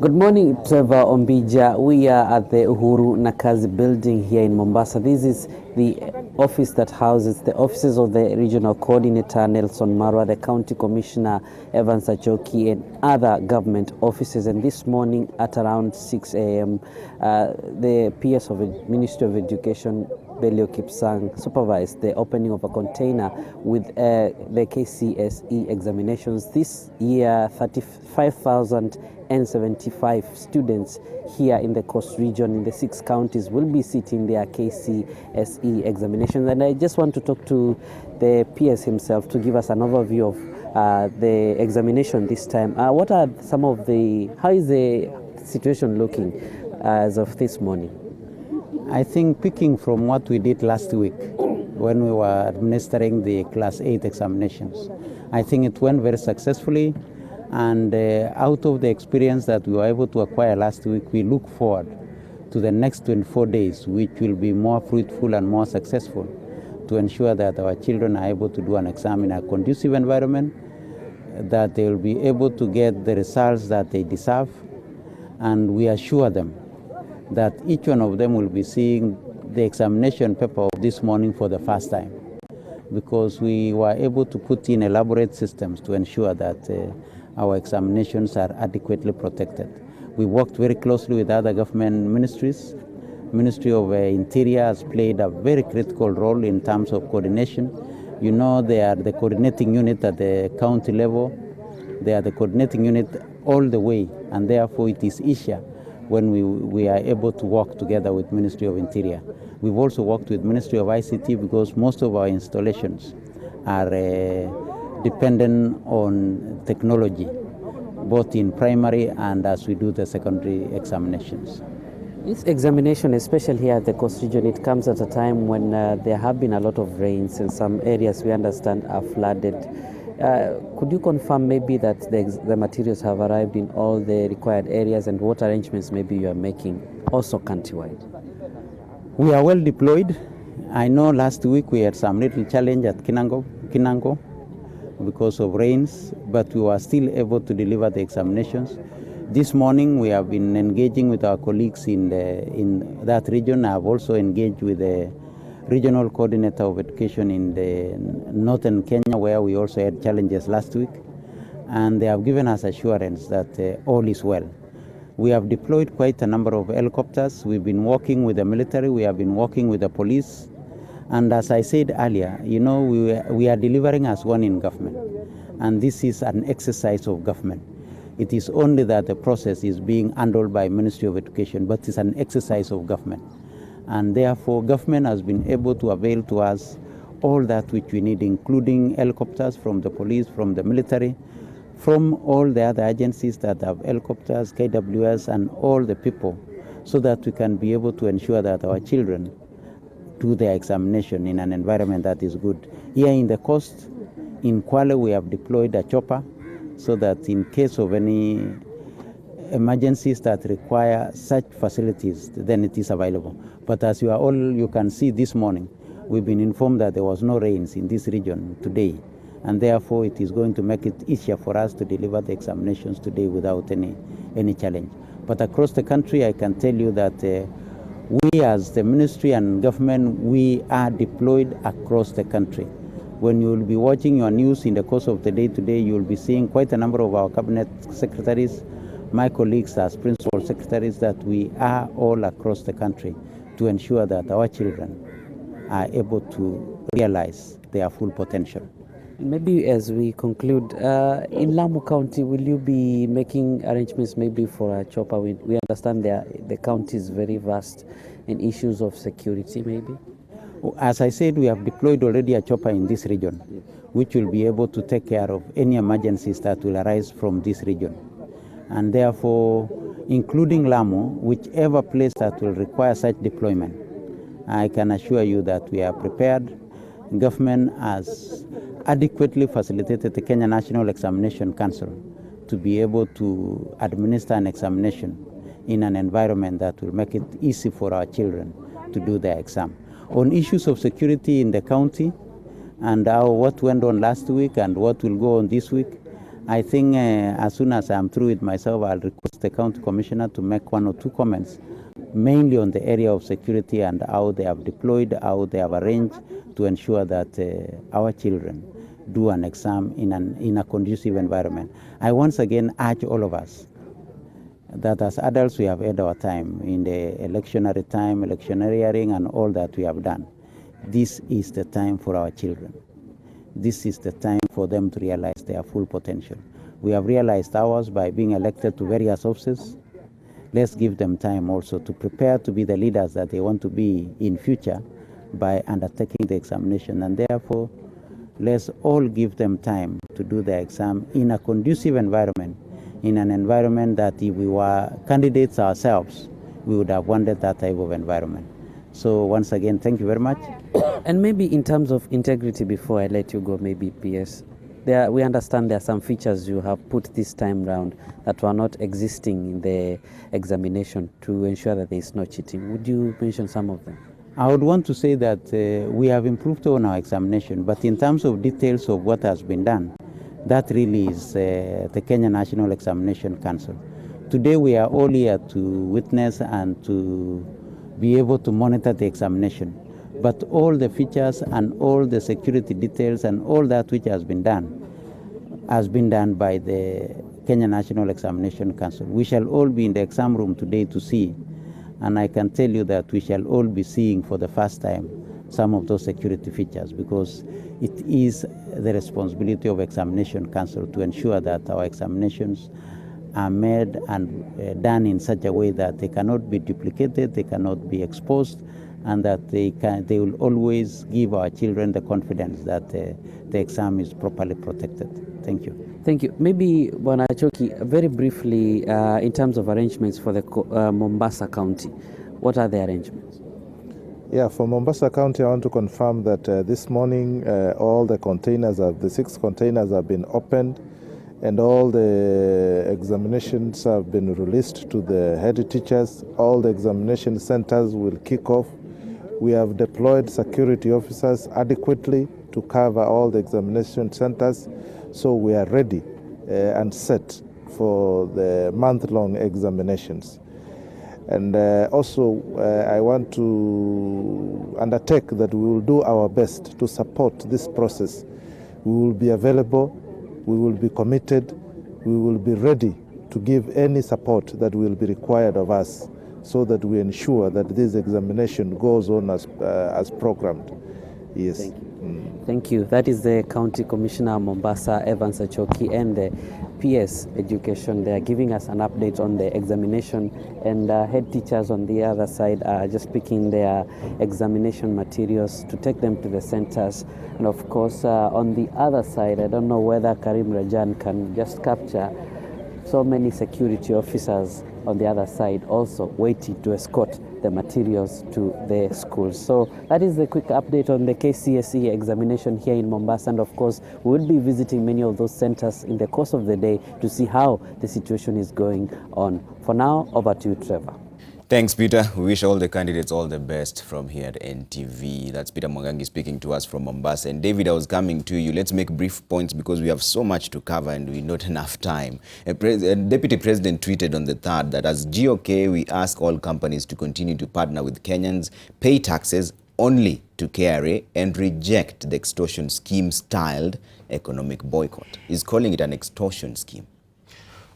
Good morning, Trevor Ombija. We are at the Uhuru Nakazi building here in Mombasa. This is the office that houses the offices of the regional coordinator Nelson Marwa, the county commissioner Evans Achoki, and other government offices. And this morning at around 6 a.m., the PS of the Ministry of Education, Belio Kipsang, supervised the opening of a container with the KCSE examinations. This year, 35,075 students here in the Coast region in the 6 counties will be sitting their KCSE examinations. And I just want to talk to the PS himself to give us an overview of the examination this time. What are some of how is the situation looking as of this morning? I think picking from what we did last week when we were administering the Class 8 examinations, I think it went very successfully. And out of the experience that we were able to acquire last week, we look forward to the next 24 days, which will be more fruitful and more successful to ensure that our children are able to do an exam in a conducive environment, that they will be able to get the results that they deserve. And we assure them that each one of them will be seeing the examination paper of this morning for the first time. because we were able to put in elaborate systems to ensure that our examinations are adequately protected. We worked very closely with other government ministries. Ministry of Interior has played a very critical role in terms of coordination. You know, they are the coordinating unit at the county level. They are the coordinating unit all the way, and therefore it is easier when we are able to work together with Ministry of Interior. We've also worked with Ministry of ICT because most of our installations are dependent on technology, both in primary and as we do the secondary examinations. This examination, especially here at the Coast Region, it comes at a time when there have been a lot of rains and some areas we understand are flooded. Could you confirm maybe that the materials have arrived in all the required areas, and what arrangements maybe you are making also countrywide? We are well deployed. I know last week we had some little challenge at Kinango because of rains, but we were still able to deliver the examinations. This morning we have been engaging with our colleagues in that region. I have also engaged with the regional coordinator of education in the northern Kenya, where we also had challenges last week, and they have given us assurance that all is well. We have deployed quite a number of helicopters. We've been working with the military, we have been working with the police, and as I said earlier, you know, we are delivering as one in government, and this is an exercise of government. It is only that the process is being handled by Ministry of Education, but it's an exercise of government. And therefore, government has been able to avail to us all that which we need, including helicopters from the police, from the military, from all the other agencies that have helicopters, KWS, and all the people, so that we can be able to ensure that our children do their examination in an environment that is good. Here in the coast, in Kwale, we have deployed a chopper, so that in case of any emergencies that require such facilities, then it is available. But as you can see this morning, we've been informed that there was no rains in this region today, and therefore it is going to make it easier for us to deliver the examinations today without any challenge. But across the country, I can tell you that we as the ministry and government, we are deployed across the country. When you will be watching your news in the course of the day today, you will be seeing quite a number of our cabinet secretaries, my colleagues as principal secretaries, that we are all across the country to ensure that our children are able to realize their full potential. Maybe as we conclude, in Lamu County, will you be making arrangements maybe for a chopper? We understand the county is very vast, and issues of security maybe? As I said, we have deployed already a chopper in this region, which will be able to take care of any emergencies that will arise from this region. And therefore, including Lamu, whichever place that will require such deployment, I can assure you that we are prepared. Government has adequately facilitated the Kenya National Examination Council to be able to administer an examination in an environment that will make it easy for our children to do their exam. On issues of security in the county and what went on last week and what will go on this week, I think as soon as I'm through with myself, I'll request the county commissioner to make one or two comments, mainly on the area of security and how they have deployed, how they have arranged to ensure that our children do an exam in a conducive environment. I once again urge all of us that as adults we have had our time in the electioneering and all that we have done. This is the time for our children. This is the time for them to realize their full potential. We have realized ours by being elected to various offices. Let's give them time also to prepare to be the leaders that they want to be in future by undertaking the examination, and therefore let's all give them time to do the exam in a conducive environment, in an environment that if we were candidates ourselves, we would have wanted that type of environment. So once again, thank you very much. And maybe in terms of integrity, before I let you go, maybe PS, we understand there are some features you have put this time round that were not existing in the examination to ensure that there is no cheating. Would you mention some of them? I would want to say that we have improved on our examination, but in terms of details of what has been done, that really is the Kenya National Examination Council. Today we are all here to witness and to be able to monitor the examination. But all the features and all the security details and all that which has been done by the Kenya National Examination Council. We shall all be in the exam room today to see, and I can tell you that we shall all be seeing for the first time some of those security features, because it is the responsibility of Examination Council to ensure that our examinations are made and done in such a way that they cannot be duplicated, they cannot be exposed, and that they will always give our children the confidence that the exam is properly protected. Thank you. Thank you. Maybe, Bwana Choki, very briefly, in terms of arrangements for the Mombasa County, what are the arrangements? Yeah, for Mombasa County, I want to confirm that this morning all the containers, the 6 containers have been opened, and all the examinations have been released to the head teachers. All the examination centers will kick off. We have deployed security officers adequately to cover all the examination centers, so we are ready and set for the month-long examinations. And also, I want to undertake that we will do our best to support this process. We will be available, we will be committed, we will be ready to give any support that will be required of us, so that we ensure that this examination goes on as programmed. Yes. Thank you. Thank you. That is the County Commissioner Mombasa, Evans Achoki, and the PS Education. They are giving us an update on the examination, and head teachers on the other side are just picking their examination materials to take them to the centers. And of course, on the other side, I don't know whether Karim Rajan can just capture so many security officers on the other side also waiting to escort the materials to the schools. So that is the quick update on the KCSE examination here in Mombasa, and of course we will be visiting many of those centers in the course of the day to see how the situation is going on. For now, over to you, Trevor. Thanks, Peter. We wish all the candidates all the best from here at NTV. That's Peter Mwangangi speaking to us from Mombasa. And David, I was coming to you. Let's make brief points because we have so much to cover and we not enough time. A Deputy President tweeted on the 3rd that as GOK, we ask all companies to continue to partner with Kenyans, pay taxes only to KRA, and reject the extortion scheme styled economic boycott. He's calling it an extortion scheme.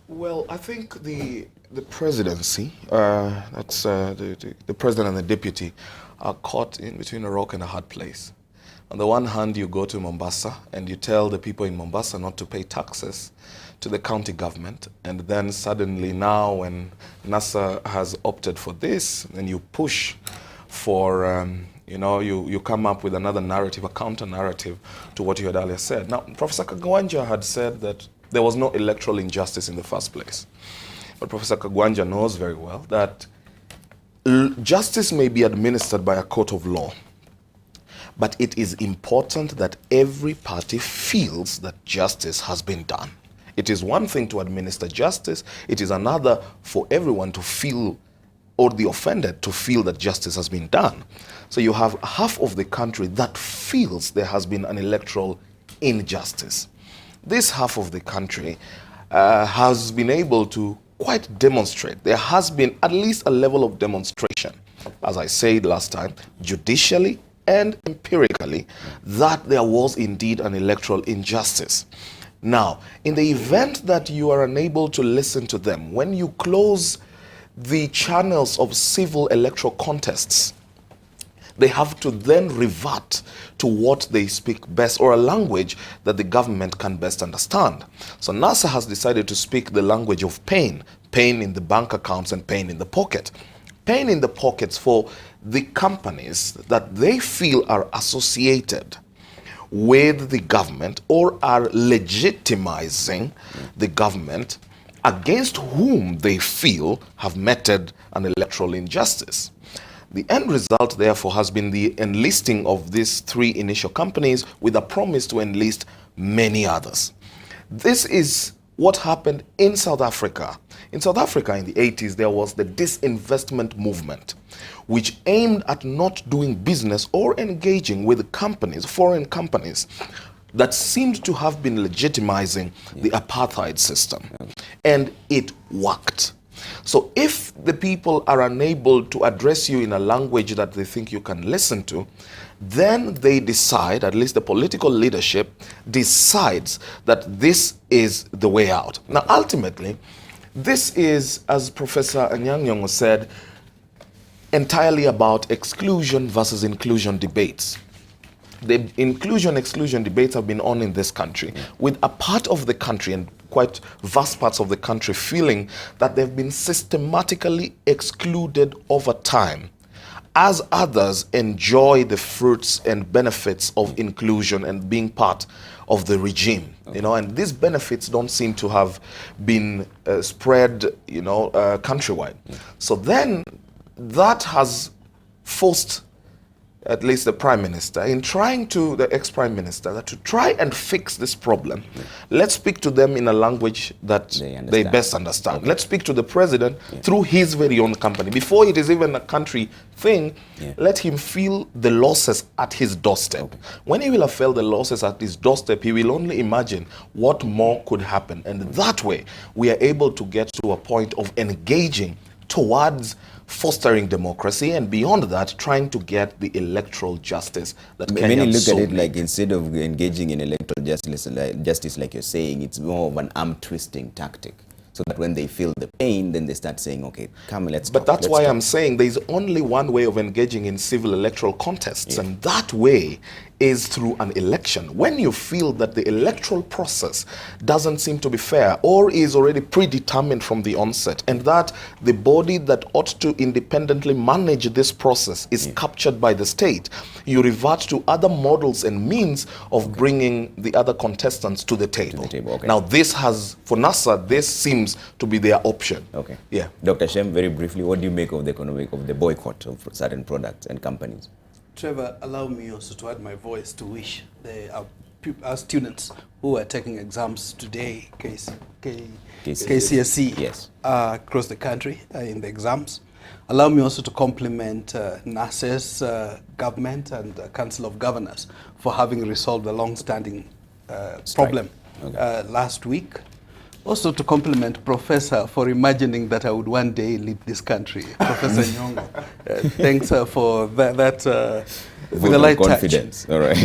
Well, I think the presidency, that's the president and the deputy, are caught in between a rock and a hard place. On the one hand, you go to Mombasa and you tell the people in Mombasa not to pay taxes to the county government, and then suddenly now when NASA has opted for this, then you push for, you come up with another narrative, a counter narrative to what you had earlier said. Now, Professor Kagwanja had said that there was no electoral injustice in the first place. But Professor Kagwanja knows very well that justice may be administered by a court of law, but it is important that every party feels that justice has been done. It is one thing to administer justice, it is another for everyone to feel, or the offended to feel, that justice has been done. So you have half of the country that feels there has been an electoral injustice. This half of the country has been able to quite demonstrate. There has been at least a level of demonstration, as I said last time, judicially and empirically, that there was indeed an electoral injustice. Now, in the event that you are unable to listen to them, when you close the channels of civil electoral contests, they have to then revert to what they speak best, or a language that the government can best understand. So NASA has decided to speak the language of pain, pain in the bank accounts and pain in the pocket. Pain in the pockets for the companies that they feel are associated with the government or are legitimizing the government, against whom they feel have meted an electoral injustice. The end result, therefore, has been the enlisting of these 3 initial companies with a promise to enlist many others. This is what happened in South Africa. In South Africa in the 80s, there was the disinvestment movement, which aimed at not doing business or engaging with companies, foreign companies, that seemed to have been legitimizing the apartheid system. And it worked. So if the people are unable to address you in a language that they think you can listen to, then they decide, at least the political leadership decides that this is the way out. Now, ultimately, this is, as Professor Anyang Nyong'o said, entirely about exclusion versus inclusion debates. The inclusion-exclusion debates have been on in this country, with a part of the country, and quite vast parts of the country, feeling that they've been systematically excluded over time, as others enjoy the fruits and benefits of inclusion and being part of the regime. You know, and these benefits don't seem to have been spread, countrywide. So then that has forced at least the Prime Minister, the ex-Prime Minister, to try and fix this problem. Let's speak to them in a language that they best understand. Let's speak to the President through his very own company. Before it is even a country thing, let him feel the losses at his doorstep. When he will have felt the losses at his doorstep, he will only imagine what more could happen. And that way, we are able to get to a point of engaging towards fostering democracy, and beyond that, trying to get the electoral justice that Kenyans Many look so at it need. like, instead of engaging in electoral justice, like you're saying, it's more of an arm-twisting tactic. So that when they feel the pain, then they start saying, okay, come, let's But talk, that's why I'm saying there's only one way of engaging in civil electoral contests, and that way is through an election. When you feel that the electoral process doesn't seem to be fair or is already predetermined from the onset, and that the body that ought to independently manage this process is captured by the state, you revert to other models and means of bringing the other contestants to the table. Now this has, for NASA, this seems to be their option. Okay. Yeah. Dr. Shem, very briefly, what do you make of the boycott of certain products and companies? Trevor, allow me also to add my voice to wish our students who are taking exams today, KCSE, across the country in the exams. Allow me also to compliment NASE's government and Council of Governors for having resolved a long-standing problem last week. Also to compliment Professor for imagining that I would one day lead this country, Professor Nyong'o. Thanks for that with a light confidence. Touch. All right.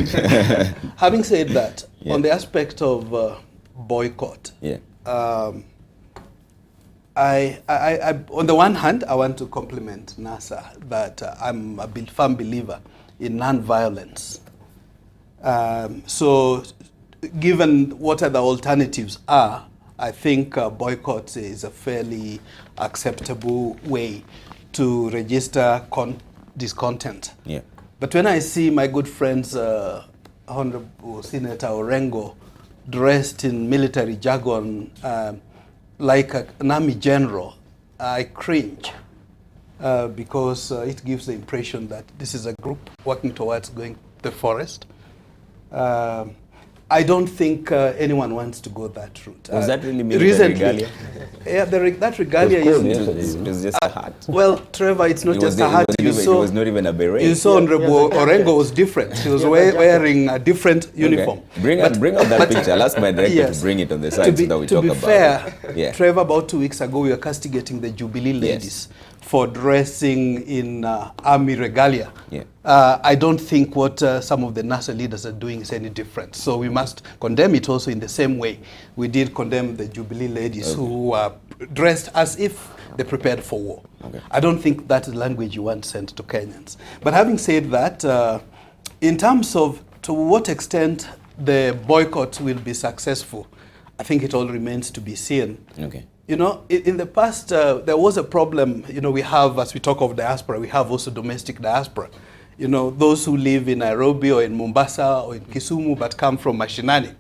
Having said that, on the aspect of boycott, I on the one hand, I want to compliment NASA that I'm a firm believer in non-violence. So given what other alternatives are, I think boycott is a fairly acceptable way to register discontent. But when I see my good friends, Honorable Senator Orengo, dressed in military jargon like an army general, I cringe because it gives the impression that this is a group working towards going to the forest. I don't think anyone wants to go that route. Was that really military regalia? Yeah, that regalia it was just a hat. Well, Trevor, it's not just a hat. It was not even a beret. You saw Honorable Orengo was different. He was wearing a different uniform. Bring out that picture. I'll ask my director to bring it on the side so that we talk about it. To be fair, Trevor, about 2 weeks ago, we were castigating the Jubilee ladies for dressing in army regalia. I don't think what some of the NASA leaders are doing is any different. So we must condemn it also in the same way we did condemn the Jubilee ladies who are dressed as if they prepared for war. I don't think that's the language you want sent to Kenyans. But having said that, in terms of to what extent the boycott will be successful, I think it all remains to be seen. You know, in the past, there was a problem, we have, as we talk of diaspora, we have also domestic diaspora. Those who live in Nairobi or in Mombasa or in Kisumu but come from mashinani.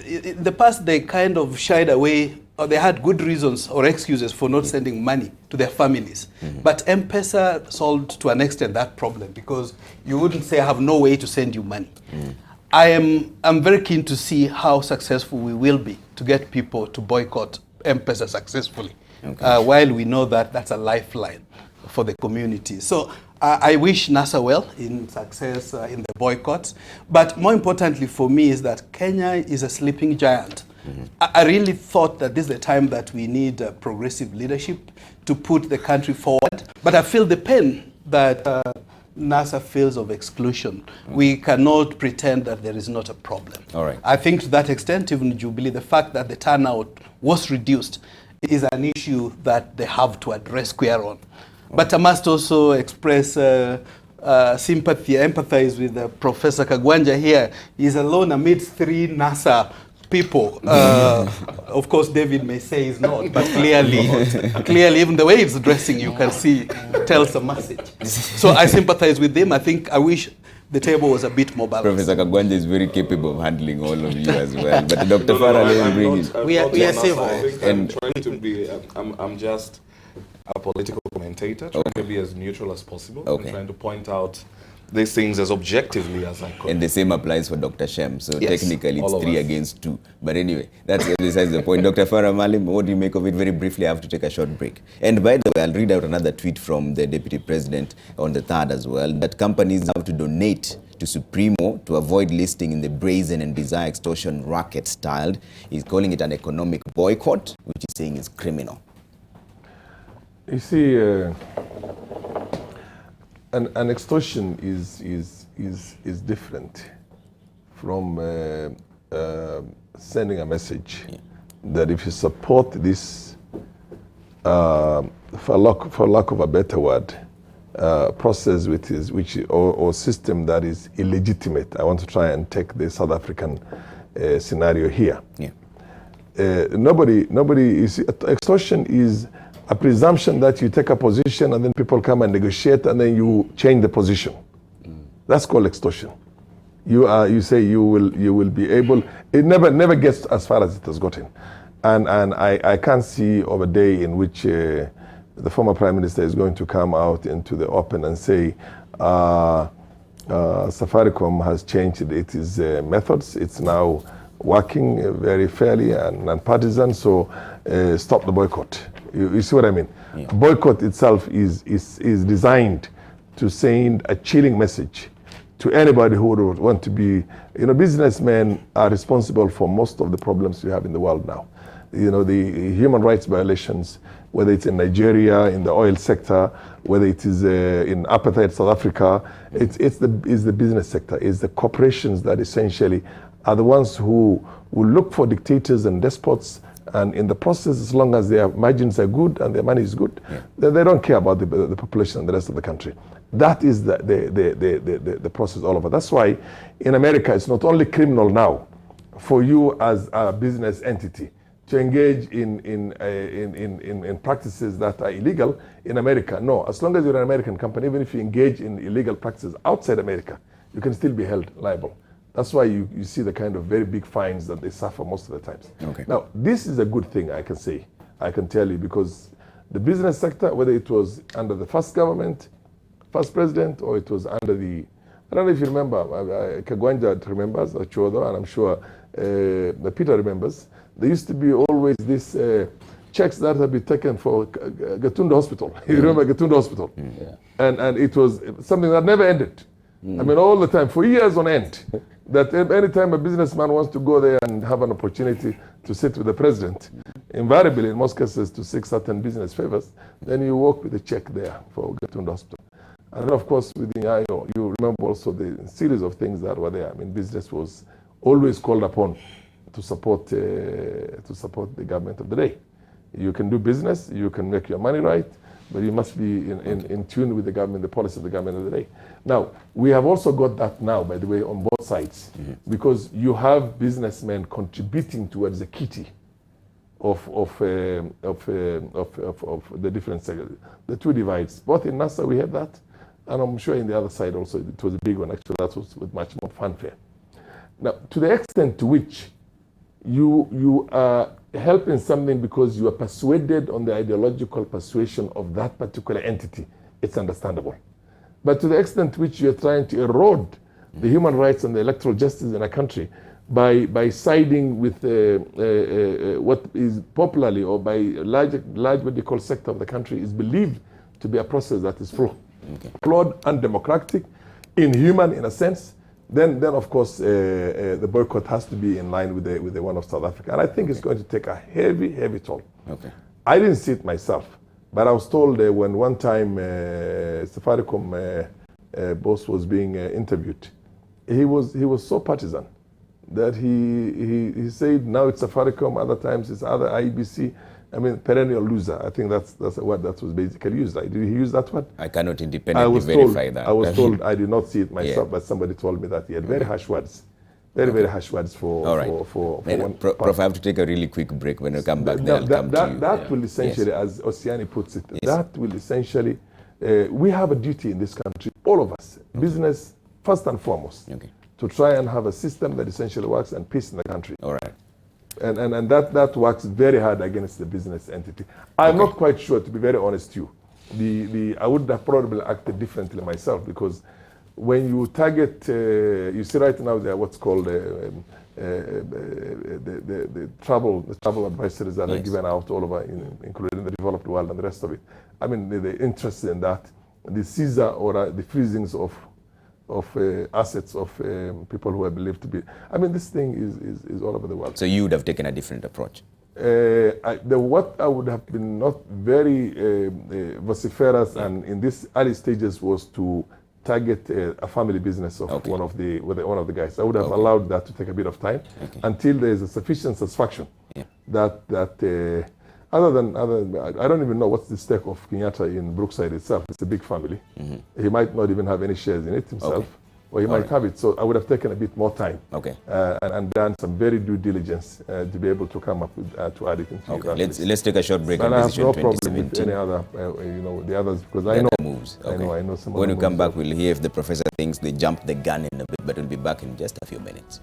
In the past, they kind of shied away, or they had good reasons or excuses for not sending money to their families. But M-Pesa solved to an extent that problem, because you wouldn't say I have no way to send you money. I'm very keen to see how successful we will be to get people to boycott M-Pesa successfully, while we know that that's a lifeline for the community. So I wish NASA well in success in the boycotts. But more importantly for me is that Kenya is a sleeping giant. I really thought that this is the time that we need progressive leadership to put the country forward. But I feel the pain that NASA feels of exclusion. We cannot pretend that there is not a problem. All right. I think to that extent, even Jubilee, the fact that the turnout was reduced is an issue that they have to address square on. But I must also express sympathy, empathize with Professor Kagwanja here. He's alone amidst 3 NASA people. Of course, David may say he's not, but clearly, even the way he's dressing, you can see, tells a message. So I sympathize with him. I wish the table was a bit more balanced. Professor Kagwanja is very capable of handling all of you as well. But Dr. Farah, let me bring in. We are civil. I'm trying to be, I'm just a political commentator, trying to be as neutral as possible, and trying to point out these things as objectively as I could. And the same applies for Dr. Shem. So yes, technically it's 3 against 2. But anyway, that's besides the point. Dr. Farah Maalim, what do you make of it? Very briefly, I have to take a short break. And by the way, I'll read out another tweet from the Deputy President on the 3rd as well, that companies have to donate to Supremo to avoid listing in the brazen and bizarre extortion racket styled. He's calling it an economic boycott, which he's saying is criminal. You see, an extortion is different from sending a message that if you support this, for lack of a better word, process or system that is illegitimate. I want to try and take the South African scenario here. Nobody. You see, extortion is a presumption that you take a position and then people come and negotiate and then you change the position. That's called extortion. You say you will be able. It never gets as far as it has gotten, and I can't see of a day in which the former Prime Minister is going to come out into the open and say Safaricom has changed its methods. It's now working very fairly and nonpartisan. So stop the boycott. You see what I mean? A boycott itself is designed to send a chilling message to anybody who would want to be, businessmen are responsible for most of the problems we have in the world now. The human rights violations, whether it's in Nigeria, in the oil sector, whether it is in apartheid South Africa, it's the business sector, it's the corporations that essentially are the ones who will look for dictators and despots. And in the process, as long as their margins are good and their money is good, then they don't care about the population and the rest of the country. That is the process all over. That's why in America, it's not only criminal now for you as a business entity to engage in practices that are illegal in America. No, as long as you're an American company, even if you engage in illegal practices outside America, you can still be held liable. That's why you see the kind of very big fines that they suffer most of the times. Now, this is a good thing, I can tell you, because the business sector, whether it was under the first government, first president, or it was under I don't know if you remember, Kagwanja remembers, Ochoudho, and I'm sure Peter remembers, there used to be always these checks that had been taken for Gatundu Hospital. You remember Gatundu Hospital? And it was something that never ended. I mean, all the time, for years on end, that anytime a businessman wants to go there and have an opportunity to sit with the president, invariably, in most cases, to seek certain business favors, then you walk with a check there for Gatundu Hospital. And then, of course, within IO, you remember also the series of things that were there. I mean, business was always called upon to support the government of the day. You can do business, you can make your money right, but you must be in tune with the government, the policy of the government of the day. Now, we have also got that now, by the way, on both sides, because you have businessmen contributing towards the kitty of the different sectors. The two divides. Both in NASA we have that, and I'm sure in the other side also it was a big one. Actually, that was with much more fanfare. Now, to the extent to which you are helping something because you are persuaded on the ideological persuasion of that particular entity, it's understandable. But to the extent to which you're trying to erode the human rights and the electoral justice in a country by siding with what is popularly or by large medical sector of the country is believed to be a process that is flawed, undemocratic, inhuman in a sense, then of course the boycott has to be in line with the one of South Africa, and I think it's going to take a heavy toll. Okay. I didn't see it myself, but I was told when one time Safaricom boss was being interviewed, he was so partisan that he said now it's Safaricom, other times it's other IBC. I mean, perennial loser. I think that's a word that was basically used. Did he use that word? I cannot independently verify that. I was told, I did not see it myself, but somebody told me that he had very harsh words. Very harsh words for one Prof, I have to take a really quick break. When I come back, then I'll come to you. That will essentially, as Osiany puts it, that will essentially, we have a duty in this country, all of us, business first and foremost, to try and have a system that essentially works and peace in the country. All right. And that works very hard against the business entity. I'm not quite sure, to be very honest with you. I would have probably acted differently myself, because when you target, you see right now there are what's called the travel advisories that are given out all over, including the developed world and the rest of it. I mean, the interest in that, the seizure or the freezings of assets of people who are believed to be. I mean, this thing is all over the world. So you would have taken a different approach? What I would have been not very vociferous and in these early stages was to target a family business of one of the guys. I would have allowed that to take a bit of time until there is a sufficient satisfaction that other than I don't even know what's the stake of Kenyatta in Brookside itself. It's a big family. He might not even have any shares in it himself, or he might have it. So I would have taken a bit more time and done some very due diligence to be able to come up with to add it into that. Let's take a short break. And I have no problem with any other, the others, because I know moves. I know some. When we come back, we'll hear if the professor thinks they jumped the gun in a bit, but we'll be back in just a few minutes.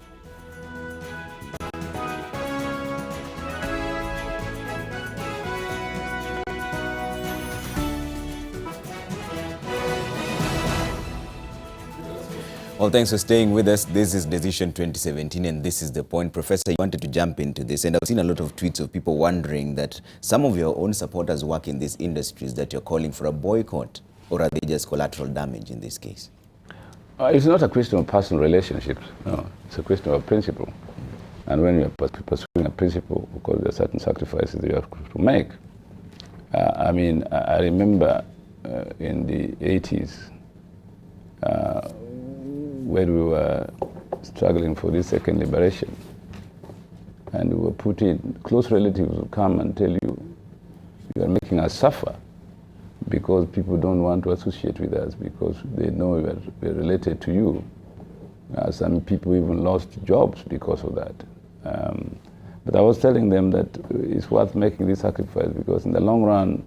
Well, thanks for staying with us. This is Decision 2017, and this is the point. Professor, you wanted to jump into this, and I've seen a lot of tweets of people wondering that some of your own supporters work in these industries, that you're calling for a boycott, or are they just collateral damage in this case? It's not a question of personal relationships. No, it's a question of principle. And when you're pursuing a principle, of course, there are certain sacrifices that you have to make. I mean, I remember in the 80s, when we were struggling for this second liberation, and we were put in, close relatives would come and tell you, you are making us suffer because people don't want to associate with us because they know we're related to you. Some people even lost jobs because of that. But I was telling them that it's worth making this sacrifice because in the long run,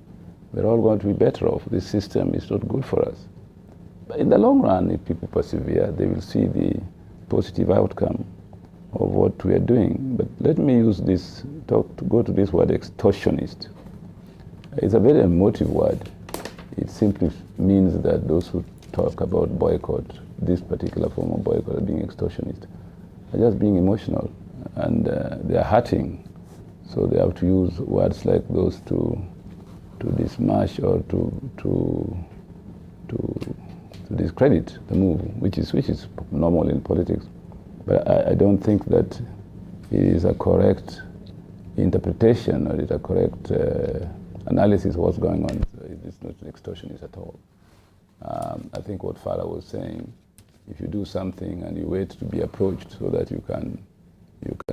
we're all going to be better off. This system is not good for us. But in the long run, if people persevere, they will see the positive outcome of what we are doing. But let me use this, to go to this word extortionist. It's a very emotive word. It simply means that those who talk about boycott, this particular form of boycott, are being extortionist, are just being emotional, and they are hurting. So they have to use words like those to dismash or to discredit the move, which is normal in politics. But I don't think that it is a correct interpretation or it's a correct analysis of what's going on. It's not an extortionist at all. I think what Farah was saying, if you do something and you wait to be approached so that you can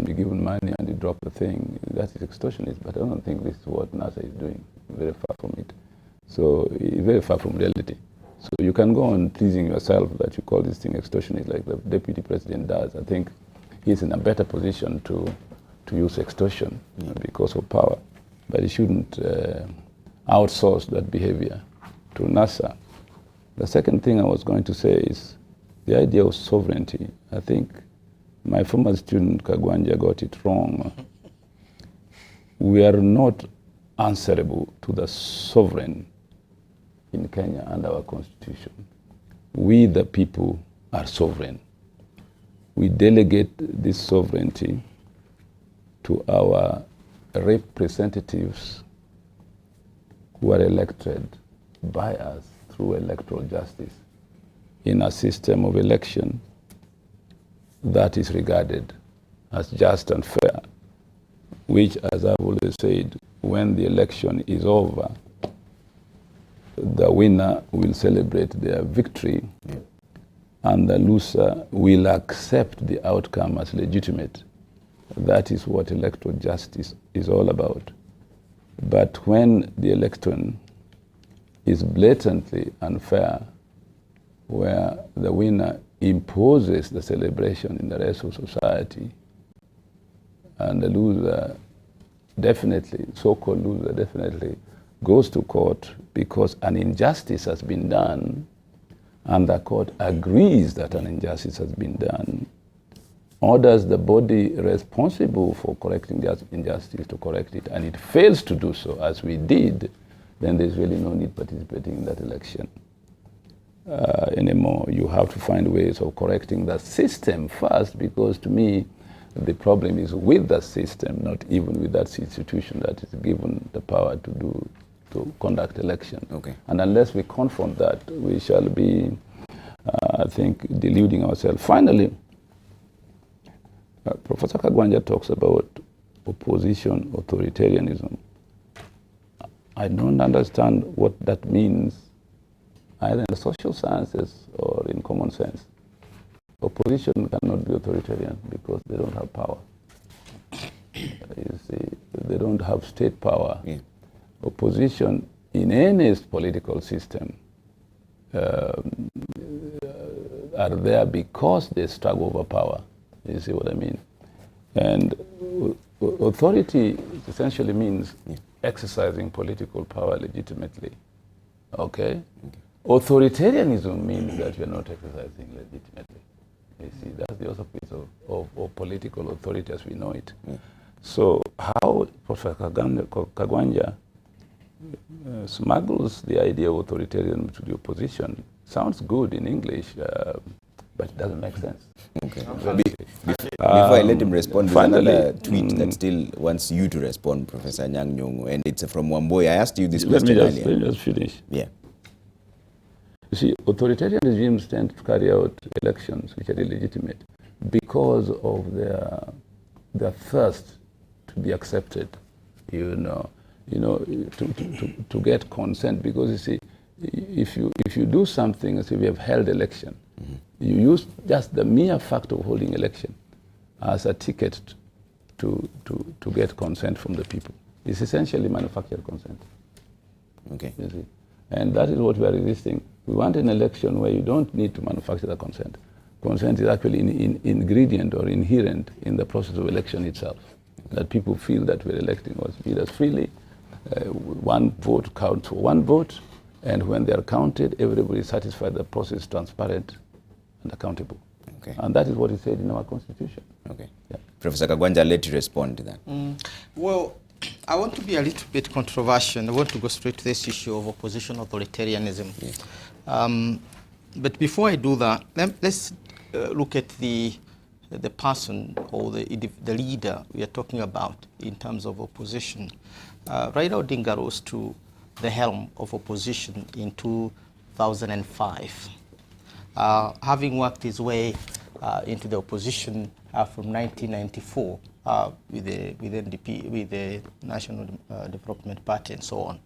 be given money and you drop the thing, that is extortionist. But I don't think this is what NASA is doing. Very far from it. So very far from reality. So you can go on pleasing yourself that you call this thing extortionist like the deputy president does. I think he's in a better position to use extortion because of power. But he shouldn't outsource that behavior to NASA. The second thing I was going to say is the idea of sovereignty. I think my former student Kagwanja got it wrong. We are not answerable to the sovereign in Kenya under our constitution. We, the people, are sovereign. We delegate this sovereignty to our representatives who are elected by us through electoral justice in a system of election that is regarded as just and fair, which, as I've always said, when the election is over, the winner will celebrate their victory, and the loser will accept the outcome as legitimate. That is what electoral justice is all about. But when the election is blatantly unfair, where the winner imposes the celebration in the rest of society, and the loser definitely, so-called loser definitely, goes to court because an injustice has been done, and the court agrees that an injustice has been done, orders the body responsible for correcting that injustice to correct it, and it fails to do so, as we did, then there's really no need participating in that election anymore. You have to find ways of correcting the system first, because to me, the problem is with the system, not even with that institution that is given the power to conduct election. Okay. And unless we confront that, we shall be, I think, deluding ourselves. Finally, Professor Kagwanja talks about opposition authoritarianism. I don't understand what that means, either in the social sciences or in common sense. Opposition cannot be authoritarian because they don't have power. You see, they don't have state power. Yeah. Opposition in any political system are there because they struggle over power. You see what I mean? And authority essentially means exercising political power legitimately. Okay? Authoritarianism means that you're not exercising legitimately. You see, that's the other piece of political authority as we know it. So how Professor Kagwanja smuggles the idea of authoritarianism to the opposition sounds good in English, but it doesn't make sense. Okay. Before I let him respond, there's another tweet that still wants you to respond, Professor Anyang Nyong'o, and it's from Wamboy. I asked you this question earlier. Let me just finish. Yeah. You see, authoritarian regimes tend to carry out elections which are illegitimate because of their thirst to be accepted, to get consent. Because you see, if you do something as if you have held election, you use just the mere fact of holding election as a ticket to get consent from the people. It's essentially manufactured consent. Okay. You see? And that is what we are resisting. We want an election where you don't need to manufacture the consent. Consent is actually an ingredient or inherent in the process of election itself. That people feel that we're electing our leaders freely. One vote counts for one vote, and when they are counted, everybody is satisfied the process is transparent and accountable. Okay. And that is what is said in our constitution. Okay. Yeah. Professor Kagwanja, I'll let you respond to that. Well, I want to be a little bit controversial. I want to go straight to this issue of opposition authoritarianism. Yeah. But before I do that, let's look at the person or the leader we are talking about in terms of opposition. Raila Odinga rose to the helm of opposition in 2005. Having worked his way into the opposition from 1994 with the NDP, with the National Development Party and so on.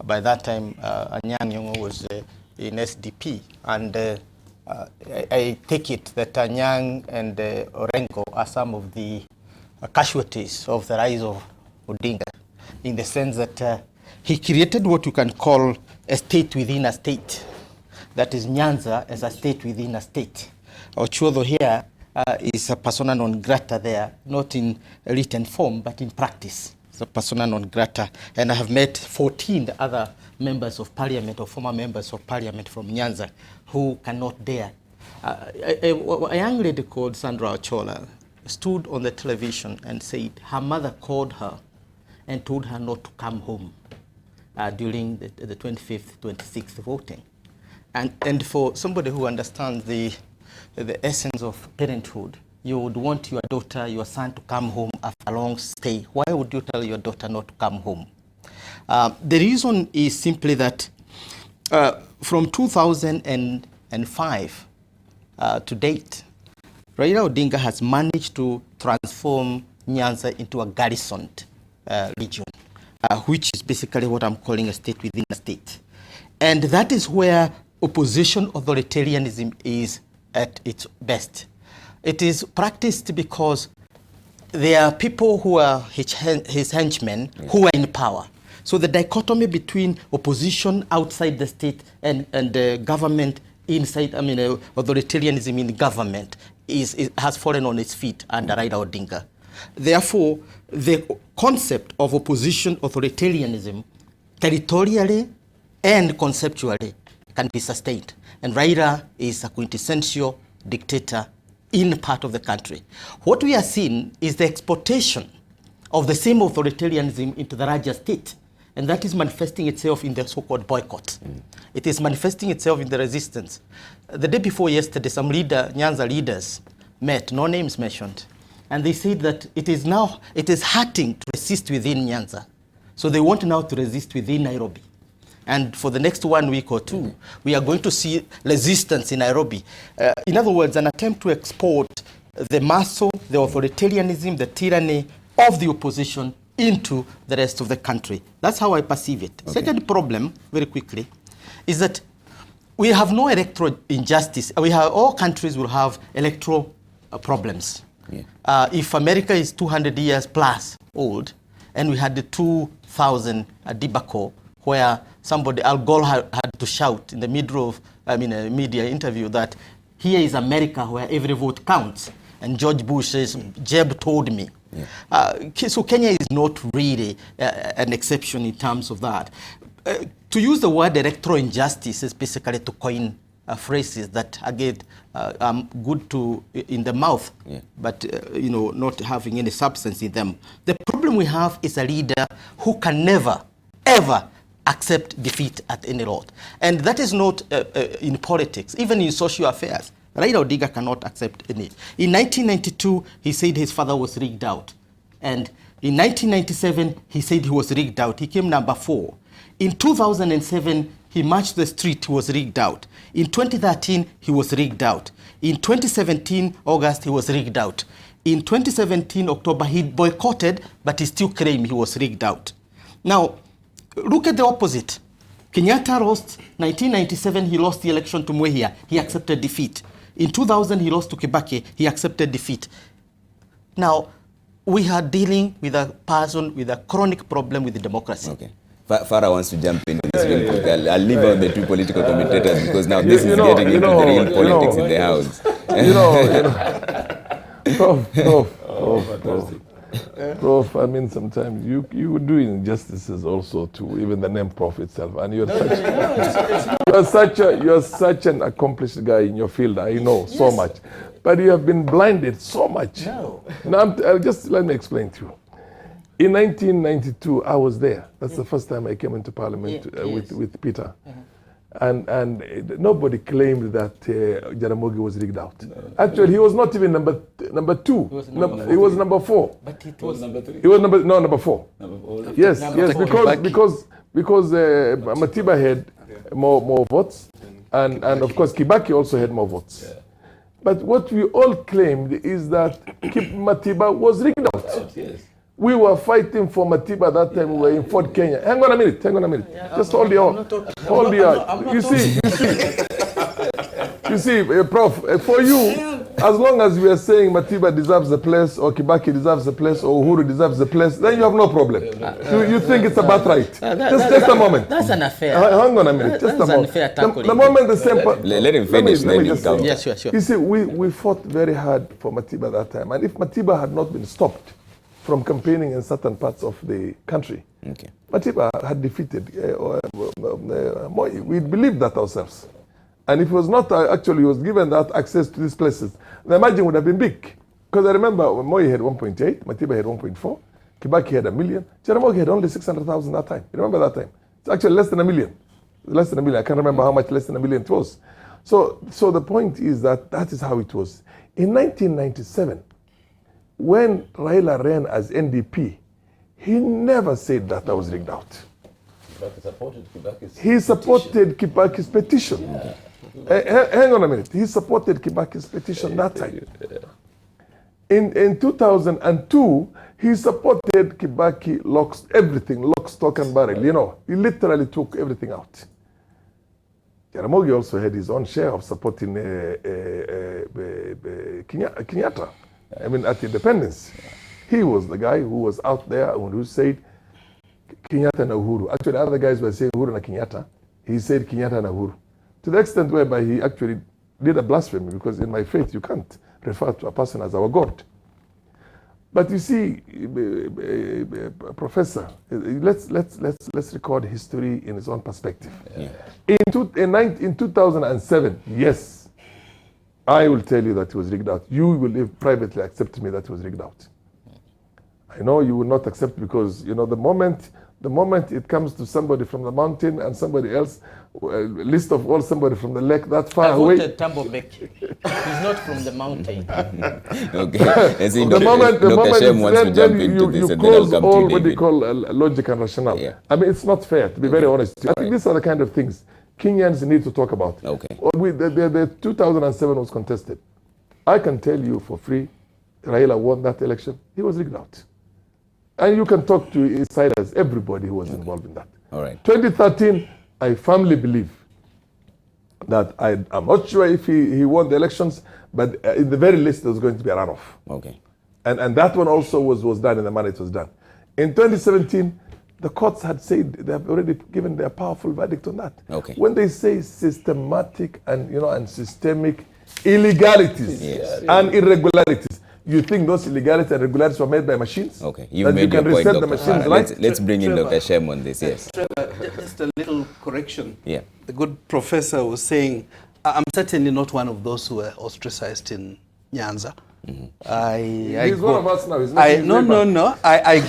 By that time, Anyang Nyong'o was in SDP, and I take it that Anyang and Orengo are some of the casualties of the rise of Odinga, in the sense that he created what you can call a state within a state. That is Nyanza as a state within a state. Ochoudho here is a persona non grata there, not in written form, but in practice. It's a persona non grata. And I have met 14 other members of parliament or former members of parliament from Nyanza who cannot dare. A young lady called Sandra Ochola stood on the television and said her mother called her and told her not to come home during the 25th, 26th voting. And for somebody who understands the essence of parenthood, you would want your daughter, your son to come home after a long stay. Why would you tell your daughter not to come home? The reason is simply that from 2005 to date, Raila Odinga has managed to transform Nyanza into a garrisoned region, which is basically what I'm calling a state within a state. And that is where opposition authoritarianism is at its best. It is practiced because there are people who are his henchmen who are in power. So the dichotomy between opposition outside the state and the government inside, authoritarianism in the government has fallen on its feet under Raila Odinga. Therefore, the concept of opposition authoritarianism territorially and conceptually can be sustained. And Raila is a quintessential dictator in part of the country. What we are seeing is the exportation of the same authoritarianism into the larger state. And that is manifesting itself in the so-called boycott. It is manifesting itself in the resistance. The day before yesterday, some Nyanza leaders met, no names mentioned, and they said that it is hurting to resist within Nyanza. So they want now to resist within Nairobi. And for the next 1 week or two, we are going to see resistance in Nairobi. In other words, an attempt to export the muscle, the authoritarianism, the tyranny of the opposition into the rest of the country. That's how I perceive it. Okay. Second problem, very quickly, is that we have no electoral injustice. All countries will have electoral problems. Yeah. If America is 200 years plus old, and we had the 2000 debacle, where somebody, Al Gore, had to shout in the middle of a media interview that here is America where every vote counts. And George Bush says, Jeb told me. Yeah. So Kenya is not really an exception in terms of that. To use the word electoral injustice is basically to coin phrases that, again, are good in the mouth, yeah, but not having any substance in them. The problem we have is a leader who can never, ever accept defeat at any lot. And that is not in politics, even in social affairs. Raila Odinga cannot accept any. In 1992, he said his father was rigged out. And in 1997, he said he was rigged out. He came number 4. In 2007, he marched the street, he was rigged out. In 2013, he was rigged out. In 2017, August, he was rigged out. In 2017, October, he boycotted, but he still claimed he was rigged out. Now, look at the opposite. Kenyatta lost 1997, he lost the election to Mwehia. He accepted defeat. In 2000, he lost to Kibaki. He accepted defeat. Now, we are dealing with a person with a chronic problem with the democracy. Okay. Farah wants to jump into this real quick. I'll leave out the two political commentators because now this is getting into the real politics in the house. Prof, sometimes you would do injustices also to even the name Prof itself, and you're such an accomplished guy in your field. I know so much, but you have been blinded so much. No. Now, just let me explain to you. In 1992, I was there. That's the first time I came into Parliament with Peter. And nobody claimed that Jaramogi was rigged out. No. Actually, he was not even number 2. He was number 4. But it was number 3. He was number 4. Yes, because Matiba had more votes, and of course Kibaki also had more votes. Yeah. But what we all claimed is that Matiba was rigged out. Yes. We were fighting for Matiba that time. We were in Fort Kenya. Hang on a minute. Yeah, just hold your. You see, Prof, for you, as long as we are saying Matiba deserves the place, or Kibaki deserves the place, or Uhuru deserves the place, then you have no problem. You think it's a birthright. Just a moment. That's unfair. Hang on a minute. Just a moment. The moment the same. Let him finish. Yes, sure. You see, we fought very hard for Matiba that time, and if Matiba had not been stopped from campaigning in certain parts of the country, okay, Matiba had defeated Moi. We believed that ourselves. And if it was not actually he was given that access to these places, the margin would have been big. Because I remember when Moi had 1.8, Matiba had 1.4, Kibaki had 1 million, Jaramogi had only 600,000 that time. You remember that time? It's actually less than 1 million. Less than 1 million. I can't remember how much less than 1 million it was. So the point is that is how it was. In 1997, when Raila ran as NDP, he never said that I was rigged out. He supported Kibaki's petition. Yeah. Hang on a minute. He supported Kibaki's petition that time. In 2002, he supported Kibaki, everything, lock, stock, and barrel. You know, he literally took everything out. Jaramogi also had his own share of supporting Kenyatta. I mean, at independence. He was the guy who was out there and who said Kenyatta and Uhuru. Actually, other guys were saying Uhuru and Kenyatta. He said Kenyatta and Uhuru. To the extent whereby he actually did a blasphemy, because in my faith you can't refer to a person as our God. But you see, Professor, let's record history in its own perspective. Yeah. In 2007, yes, I will tell you that it was rigged out. You will privately accept me that it was rigged out. I know you will not accept, because you know the moment it comes to somebody from the mountain and somebody else, list of all somebody from the lake that far away. I voted Tambobek. He's not from the mountain. Okay. The moment Shem wants to jump into this, you close all what they call logic and rationale. Yeah. I mean, it's not fair, to be very honest. I think these are the kind of things Kenyans need to talk about. Okay. The 2007 was contested. I can tell you for free, Raila won that election. He was rigged out. And you can talk to insiders, everybody who was involved in that. All right. 2013, I firmly believe that I'm not sure if he won the elections, but in the very least, there was going to be a runoff. Okay. And that one also was done in the manner it was done. In 2017, the courts had said they have already given their powerful verdict on that. Okay. When they say systematic and systemic illegalities and irregularities, you think those illegalities and irregularities were made by machines? Okay, you made your point, Dr. Let's bring in Dr. Shem on this, yes. Trevor, just a little correction. Yeah. The good professor was saying, I'm certainly not one of those who were ostracized in Nyanza. Mm-hmm. He's one of us now. He's not No. I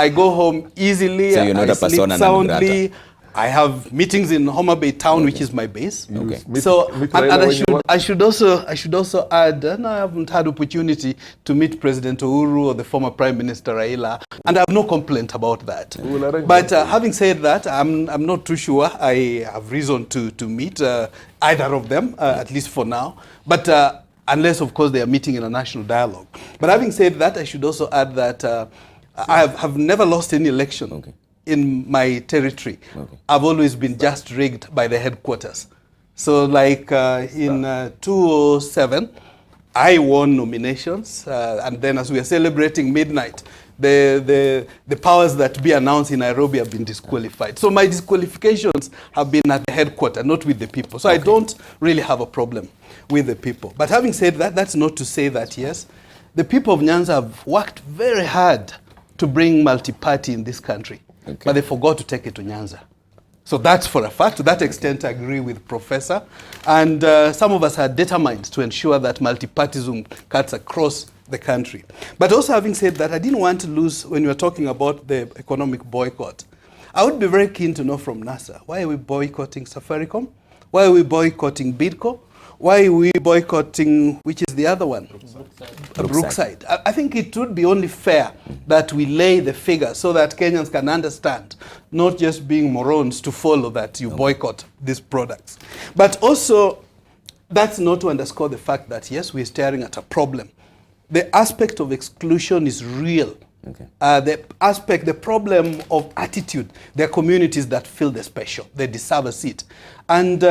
go home easily. So you're not a persona non grata. Soundly. I have meetings in Homa Bay town, which is my base. Okay. So, I should also add, and I haven't had opportunity to meet President Uhuru or the former Prime Minister Raila, and I have no complaint about that. But having said that, I'm not too sure I have reason to meet either of them, at least for now. But unless, of course, they are meeting in a national dialogue. But having said that, I should also add that I have never lost any election. In my territory. I've always been just rigged by the headquarters. So like in 2007, I won nominations, and then as we are celebrating midnight, the powers that be announced in Nairobi have been disqualified. So my disqualifications have been at the headquarters, not with the people. So I don't really have a problem with the people. But having said that, that's not to say that, yes, the people of Nyanza have worked very hard to bring multi-party in this country. But they forgot to take it to Nyanza. So that's for a fact. To that extent, I agree with Professor. And some of us are determined to ensure that multipartyism cuts across the country. But also having said that, I didn't want to lose, when we were talking about the economic boycott, I would be very keen to know from NASA, why are we boycotting Safaricom? Why are we boycotting Bidco? Why are we boycotting, which is the other one? Brookside. I think it would be only fair that we lay the figures so that Kenyans can understand, not just being morons to follow that you boycott these products. But also, that's not to underscore the fact that, yes, we're staring at a problem. The aspect of exclusion is real. The problem of attitude, there are communities that feel they're special, they deserve a seat. And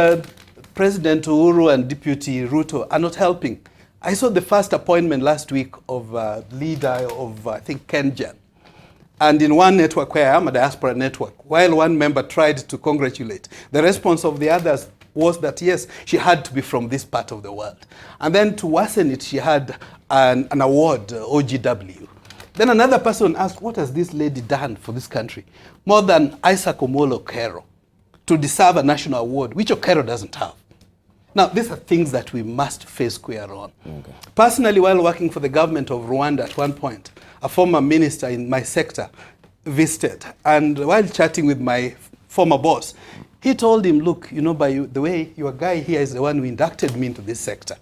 President Uhuru and Deputy Ruto are not helping. I saw the first appointment last week of leader of, I think, Kenjan. And in one network where I am, a diaspora network, while one member tried to congratulate, the response of the others was that, yes, she had to be from this part of the world. And then to worsen it, she had an award, OGW. Then another person asked, what has this lady done for this country? More than Isaac Omolo Okero to deserve a national award, which Okero doesn't have. Now, these are things that we must face square on. Personally, while working for the government of Rwanda at one point, a former minister in my sector visited. And while chatting with my former boss, he told him, look, you know, by the way, your guy here is the one who inducted me into this sector.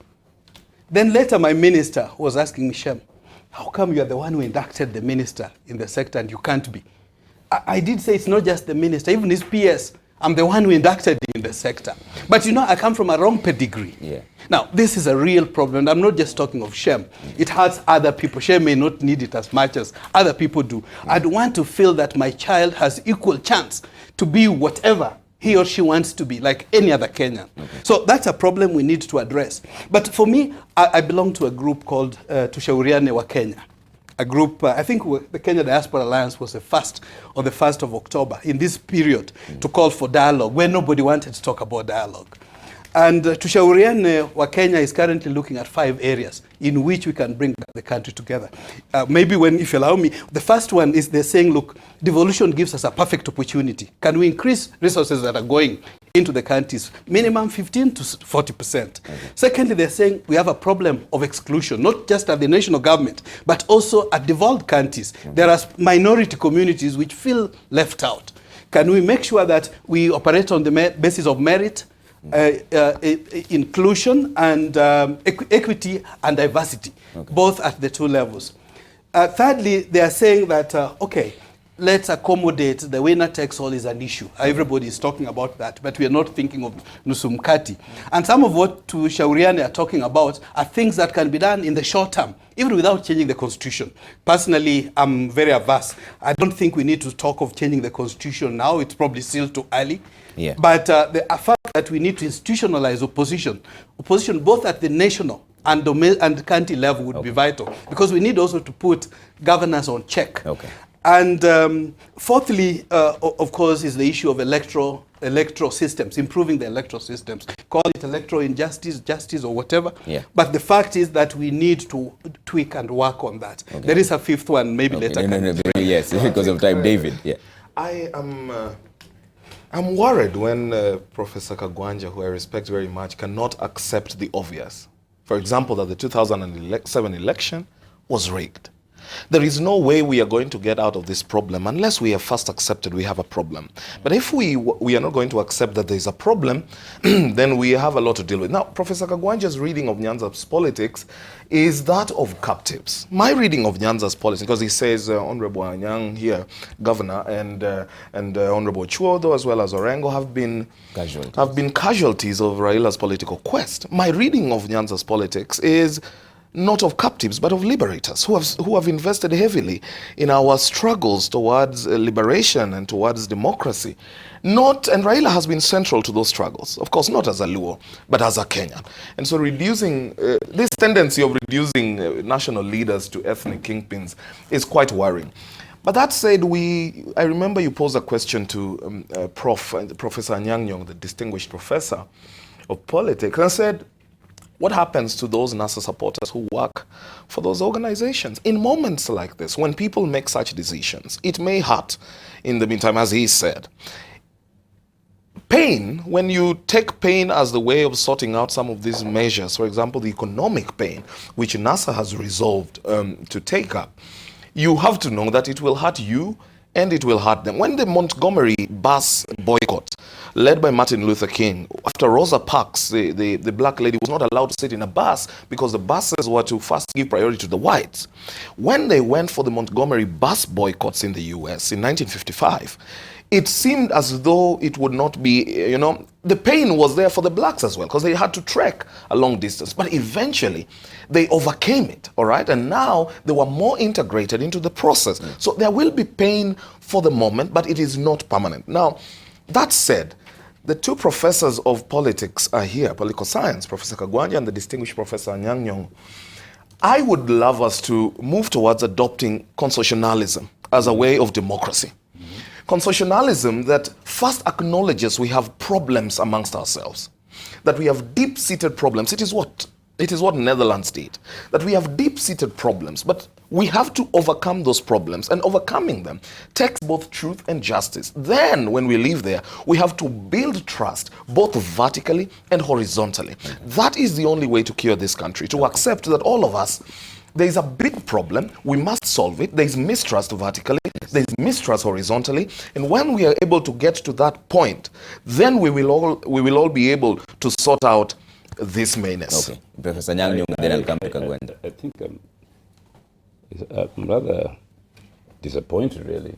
Then later, my minister was asking me, Shem, how come you are the one who inducted the minister in the sector and you can't be? I did say it's not just the minister, even his PS I'm the one who inducted him in the sector. But you know, I come from a wrong pedigree. Yeah. Now, this is a real problem. I'm not just talking of Shem. It hurts other people. Shem may not need it as much as other people do. I'd want to feel that my child has equal chance to be whatever he or she wants to be, like any other Kenyan. So that's a problem we need to address. But for me, I belong to a group called Tushauriane wa Kenya. A group, I think the Kenya Diaspora Alliance was the 1st of October in this period to call for dialogue when nobody wanted to talk about dialogue. And Tushauriane wa Kenya is currently looking at 5 areas in which we can bring the country together. Maybe if you allow me, the first one is they're saying, look, devolution gives us a perfect opportunity. Can we increase resources that are going into the countries, minimum 15 to 40%. Secondly, they're saying we have a problem of exclusion, not just at the national government, but also at devolved counties. There are minority communities which feel left out. Can we make sure that we operate on the basis of merit, inclusion, and equity and diversity, both at the 2 levels? Thirdly, they are saying that, okay, let's accommodate the winner takes all is an issue. Everybody is talking about that, but we are not thinking of Nusumkati. And some of what Tushauriane are talking about are things that can be done in the short term, even without changing the constitution. Personally, I'm very averse. I don't think we need to talk of changing the constitution now. It's probably still too early. Yeah. But the fact that we need to institutionalize opposition both at the national and county level would be vital, because we need also to put governance on check. And fourthly, of course, is the issue of electoral systems, improving the electoral systems. Call it electoral injustice, justice, or whatever. Yeah. But the fact is that we need to tweak and work on that. There is a 5th one, maybe later. Yes, because of time, David. Yeah. I'm worried when Professor Kagwanja, who I respect very much, cannot accept the obvious. For example, that the 2007 election was rigged. There is no way we are going to get out of this problem unless we have first accepted we have a problem. But if we are not going to accept that there is a problem, then we have a lot to deal with. Now, Professor Kagwanja's reading of Nyanza's politics is that of captives. My reading of Nyanza's politics, because he says Honorable Anyang here, Governor, and Honorable Ochoudho as well as Orengo have been casualties of Raila's political quest. My reading of Nyanza's politics is not of captives, but of liberators who have invested heavily in our struggles towards liberation and towards democracy. And Raila has been central to those struggles, of course, not as a Luo, but as a Kenyan. And so reducing, this tendency of reducing national leaders to ethnic kingpins is quite worrying. But that said, I remember you posed a question to Professor Anyang Nyong'o, the distinguished professor of politics, and said, what happens to those NASA supporters who work for those organizations? In moments like this, when people make such decisions, it may hurt in the meantime, as he said. Pain, when you take pain as the way of sorting out some of these measures, for example, the economic pain, which NASA has resolved to take up, you have to know that it will hurt you and it will hurt them. When the Montgomery bus boycott, led by Martin Luther King, after Rosa Parks, the black lady, was not allowed to sit in a bus because the buses were to first give priority to the whites. When they went for the Montgomery bus boycotts in the US in 1955, it seemed as though it would not be, the pain was there for the blacks as well, because they had to trek a long distance. But eventually, they overcame it, all right? And now they were more integrated into the process. So there will be pain for the moment, but it is not permanent. Now, that said, the 2 professors of politics are here, political science, Professor Kagwanja and the distinguished Professor Anyang Nyong'o. I would love us to move towards adopting constitutionalism as a way of democracy. Constitutionalism that first acknowledges we have problems amongst ourselves, that we have deep-seated problems. It is what Netherlands did, that we have deep-seated problems, but we have to overcome those problems, and overcoming them takes both truth and justice. Then, when we live there, we have to build trust, both vertically and horizontally. That is the only way to cure this country, to accept that all of us, there is a big problem, we must solve it. There is mistrust vertically, there is mistrust horizontally, and when we are able to get to that point, then we will all be able to sort out this menace. Okay, Professor Anyang Nyong'o, then I'll come to Kagwanja. I think I'm rather disappointed, really,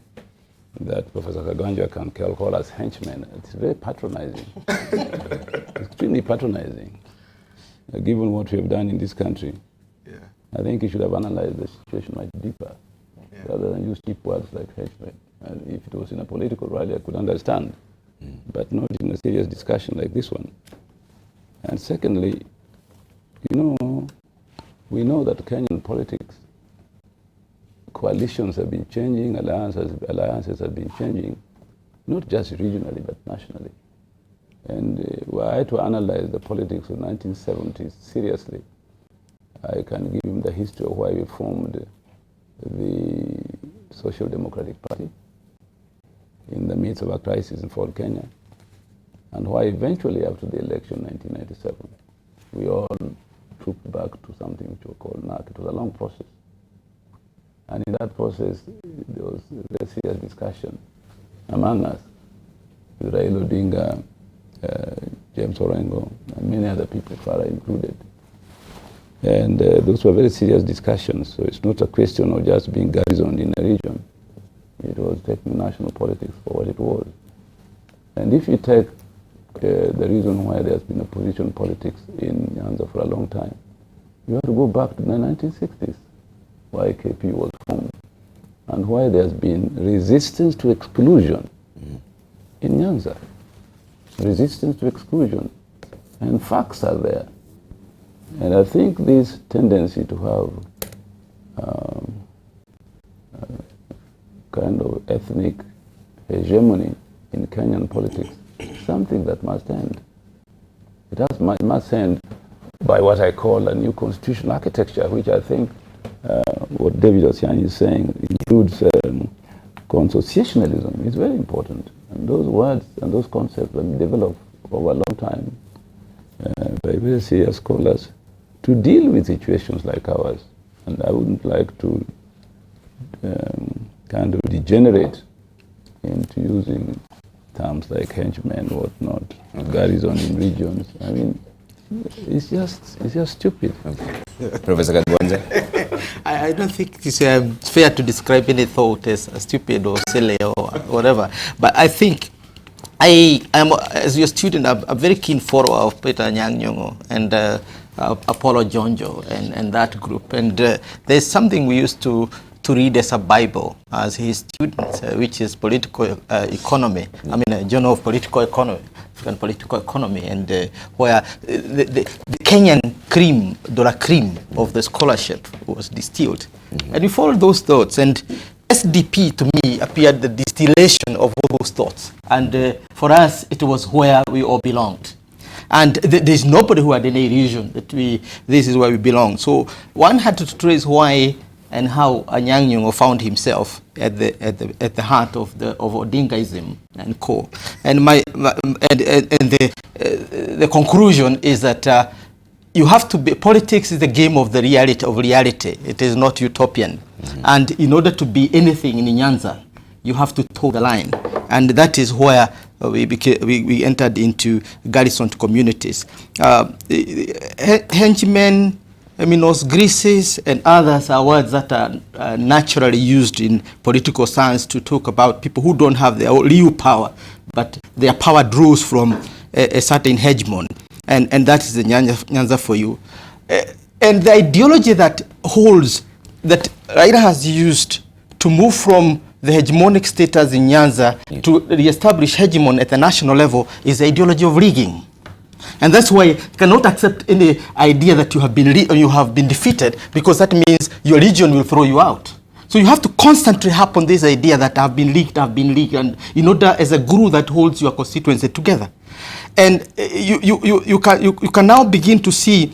that Professor Kagwanja can call us henchmen. It's very patronizing, extremely patronizing. Given what we have done in this country, I think you should have analyzed the situation much deeper, rather than use cheap words like henchmen. And if it was in a political rally, I could understand, but not in a serious discussion like this one. And secondly, you know, we know that Kenyan politics, coalitions have been changing, alliances have been changing, not just regionally, but nationally. And were I to analyze the politics of the 1970s seriously, I can give him the history of why we formed the Social Democratic Party in the midst of a crisis in Fort Kenya, and why eventually after the election in 1997, we all trooped back to something which we call NAC. It was a long process. And in that process, there was a very serious discussion among us, with Raila Odinga, James Orengo, and many other people, Farah included. And those were very serious discussions. So it's not a question of just being garrisoned in a region. It was taking national politics for what it was. And if you take the reason why there's been opposition politics in Nyanza for a long time, you have to go back to the 1960s, why KP was formed, and why there's been resistance to exclusion in Nyanza. Resistance to exclusion. And facts are there. And I think this tendency to have kind of ethnic hegemony in Kenyan politics is something that must end. It must end by what I call a new constitutional architecture, which I think what David Osiany is saying includes consociationalism. It's very important. And those words and those concepts have been developed over a long time by very serious scholars to deal with situations like ours. And I wouldn't like to kind of degenerate into using terms like henchmen, whatnot, garrison in regions. I mean, it's just stupid. Okay. Professor Kagwanja? I don't think it's fair to describe any thought as stupid or silly or whatever. But I think I am, as your student, a very keen follower of Peter Anyang Nyong'o and Apollo Jonjo and that group. And there's something we used to read as a Bible as his students, which is political economy. I mean, a journal of political economy, African political economy, and where the Kenyan cream, dollar cream of the scholarship was distilled. And we followed those thoughts, and SDP to me appeared the distillation of all those thoughts. And for us, it was where we all belonged. And there's nobody who had any illusion that this is where we belong. So one had to trace why and how Anyang Nyong'o found himself at the heart of Odingaism and co. And the conclusion is that you have to be, politics is the game of the reality. It is not utopian. And in order to be anything in Nyanza, you have to toe the line. And that is where we entered into garrisoned communities. Henchmen, greases, and others are words that are naturally used in political science to talk about people who don't have their real power, but their power draws from a certain hegemon. And that is the Nyanza for you. And the ideology that holds, that Raila has used to move from the hegemonic status in Nyanza to re-establish hegemon at the national level is the ideology of rigging. And that's why you cannot accept any idea that you have been defeated, because that means your region will throw you out. So you have to constantly harp on this idea that I've been leaked, and in order as a glue that holds your constituency together. And you can now begin to see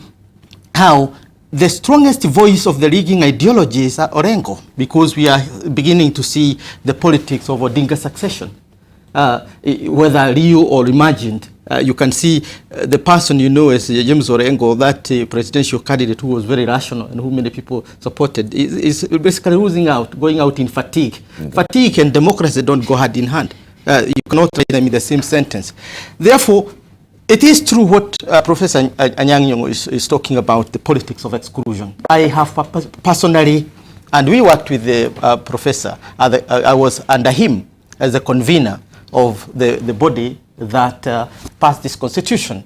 how the strongest voice of the rigging ideology is Orengo, because we are beginning to see the politics of Odinga succession, whether real or imagined. You can see the person you know as James Orengo, that presidential candidate who was very rational and who many people supported, is basically losing out, going out in fatigue. Fatigue and democracy don't go hand in hand. You cannot write them in the same sentence. Therefore, it is true what Professor Anyang Nyong'o is talking about, the politics of exclusion. I have personally, and we worked with the professor, I was under him as the convener of the body that passed this constitution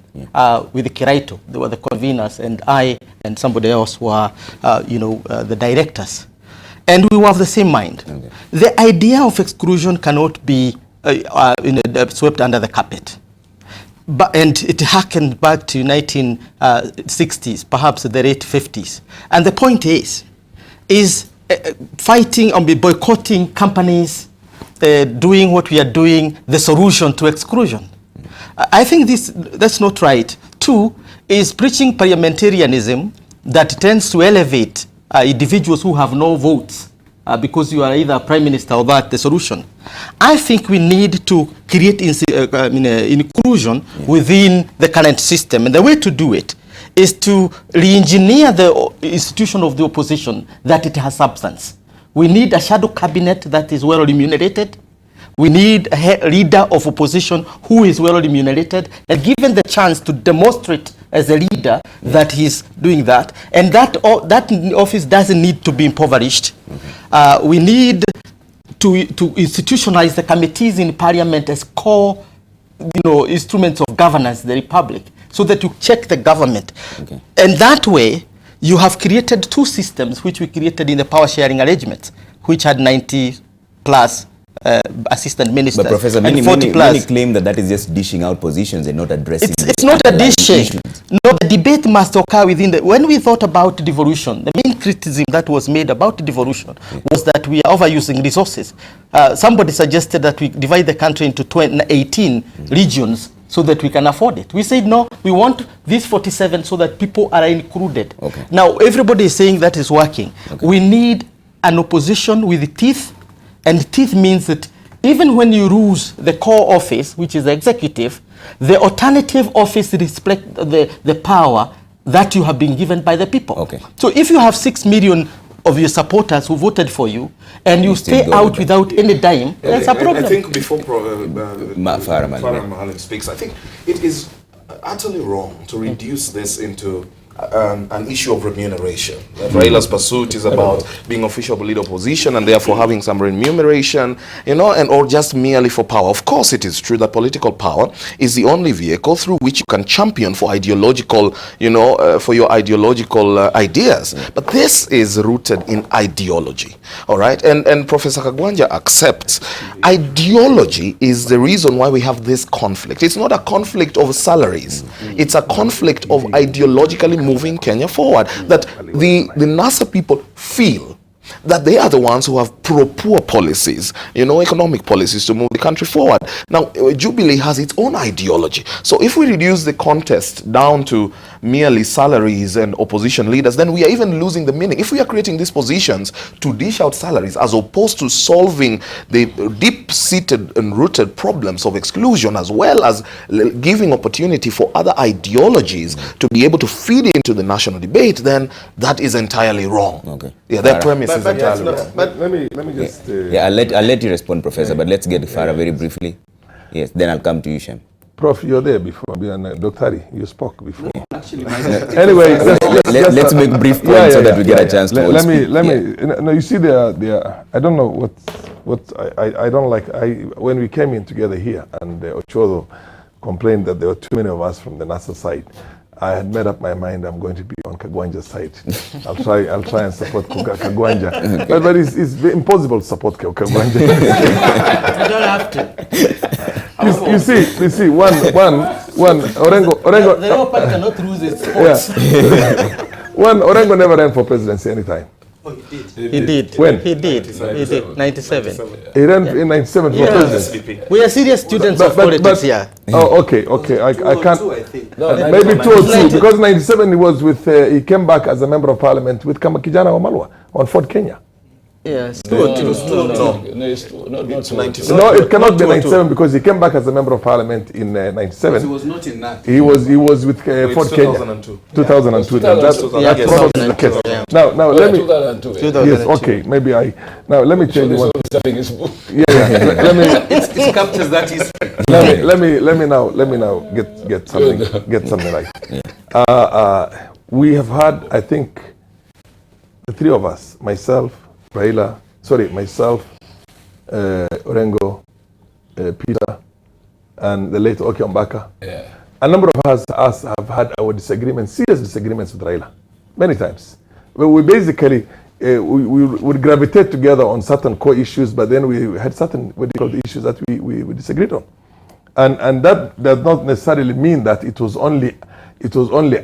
with Kiraito. They were the conveners, and I and somebody else were, the directors. And we were of the same mind. Okay. The idea of exclusion cannot be swept under the carpet. And it harkened back to 1960s, perhaps the late 50s. And the point is fighting or boycotting companies, doing what we are doing, the solution to exclusion. I think that's not right. Two is preaching parliamentarianism that tends to elevate individuals who have no votes because you are either prime minister or that the solution. I think we need to create inclusion within the current system. And the way to do it is to re-engineer the institution of the opposition that it has substance. We need a shadow cabinet that is well remunerated. We need a leader of opposition who is well remunerated and given the chance to demonstrate as a leader that he's doing that. And that office doesn't need to be impoverished. We need to institutionalize the committees in parliament as core instruments of governance in the republic so that you check the government. Okay. And that way, you have created two systems which we created in the power sharing arrangements, which had 90 plus assistant ministers. But Professor, many claim that is just dishing out positions and not addressing. It's not a dishing. No, the debate must occur within when we thought about devolution, the main criticism that was made about devolution was that we are overusing resources. Somebody suggested that we divide the country into 18 regions so that we can afford it. We said, no, we want these 47 so that people are included. Okay. Now, everybody is saying that is working. Okay. We need an opposition with teeth. And teeth means that even when you lose the core office, which is the executive, the alternative office reflects the power that you have been given by the people. Okay. So if you have 6 million of your supporters who voted for you, and you stay out without any dime, there's a problem. I think before Farah Maalim speaks, I think it is utterly wrong to reduce this into an issue of remuneration. That Raila's pursuit is about being official leader opposition and therefore having some remuneration, or just merely for power. Of course, it is true that political power is the only vehicle through which you can champion for ideological, for your ideological ideas. But this is rooted in ideology, all right? And Professor Kagwanja accepts ideology is the reason why we have this conflict. It's not a conflict of salaries. It's a conflict of ideologically moving Kenya forward, that the NASA people feel that they are the ones who have pro-poor policies, economic policies to move the country forward. Now, Jubilee has its own ideology. So if we reduce the contest down to merely salaries and opposition leaders, then we are even losing the meaning. If we are creating these positions to dish out salaries as opposed to solving the deep-seated and rooted problems of exclusion, as well as giving opportunity for other ideologies to be able to feed into the national debate, then that is entirely wrong. Okay. Yeah, that premise is entirely wrong. But let me just... I'll let you respond, Professor, but let's get Farah very briefly. Yes, then I'll come to you, Shem. Prof, you're there before. Dr. Hari, you spoke before. Anyway, let's make brief points so that we get a chance to let me. No, you see, I don't know what I don't like. When we came in together here, and Ochoudho complained that there were too many of us from the NASA side, I had made up my mind I'm going to be on Kagwanja's side. I'll try and support Kagwanja. But it's impossible to support Kagwanja. You don't have to. You see, one, Orengo. The Labour Party cannot lose its votes. One, Orengo never ran for presidency anytime. Oh, he did. When? He did. 97. He ran in 97 for presidency. We are serious students of politics here. Oh, okay. I can't. Maybe 2 or 2, because 97 he was with. He came back as a member of parliament with Kijana Wamalwa on Fort Kenya. Yes, No, it cannot be 97 because he came back as a member of parliament in 97. He was not in that. He was with Fort Kenya. 2002. That's probably the case. Now let me. 2002. Yes, okay. Maybe let me tell you one. Let me. It captures that history. Let me now get something right. We have had, I think, the three of us, myself, Orengo, Peter and the late Oki Ombaka. Yeah. A number of us have had our disagreements, serious disagreements with Raila, many times. But we basically, we would gravitate together on certain core issues, but then we had certain, what do you call the issues that we disagreed on. And that does not necessarily mean that it was only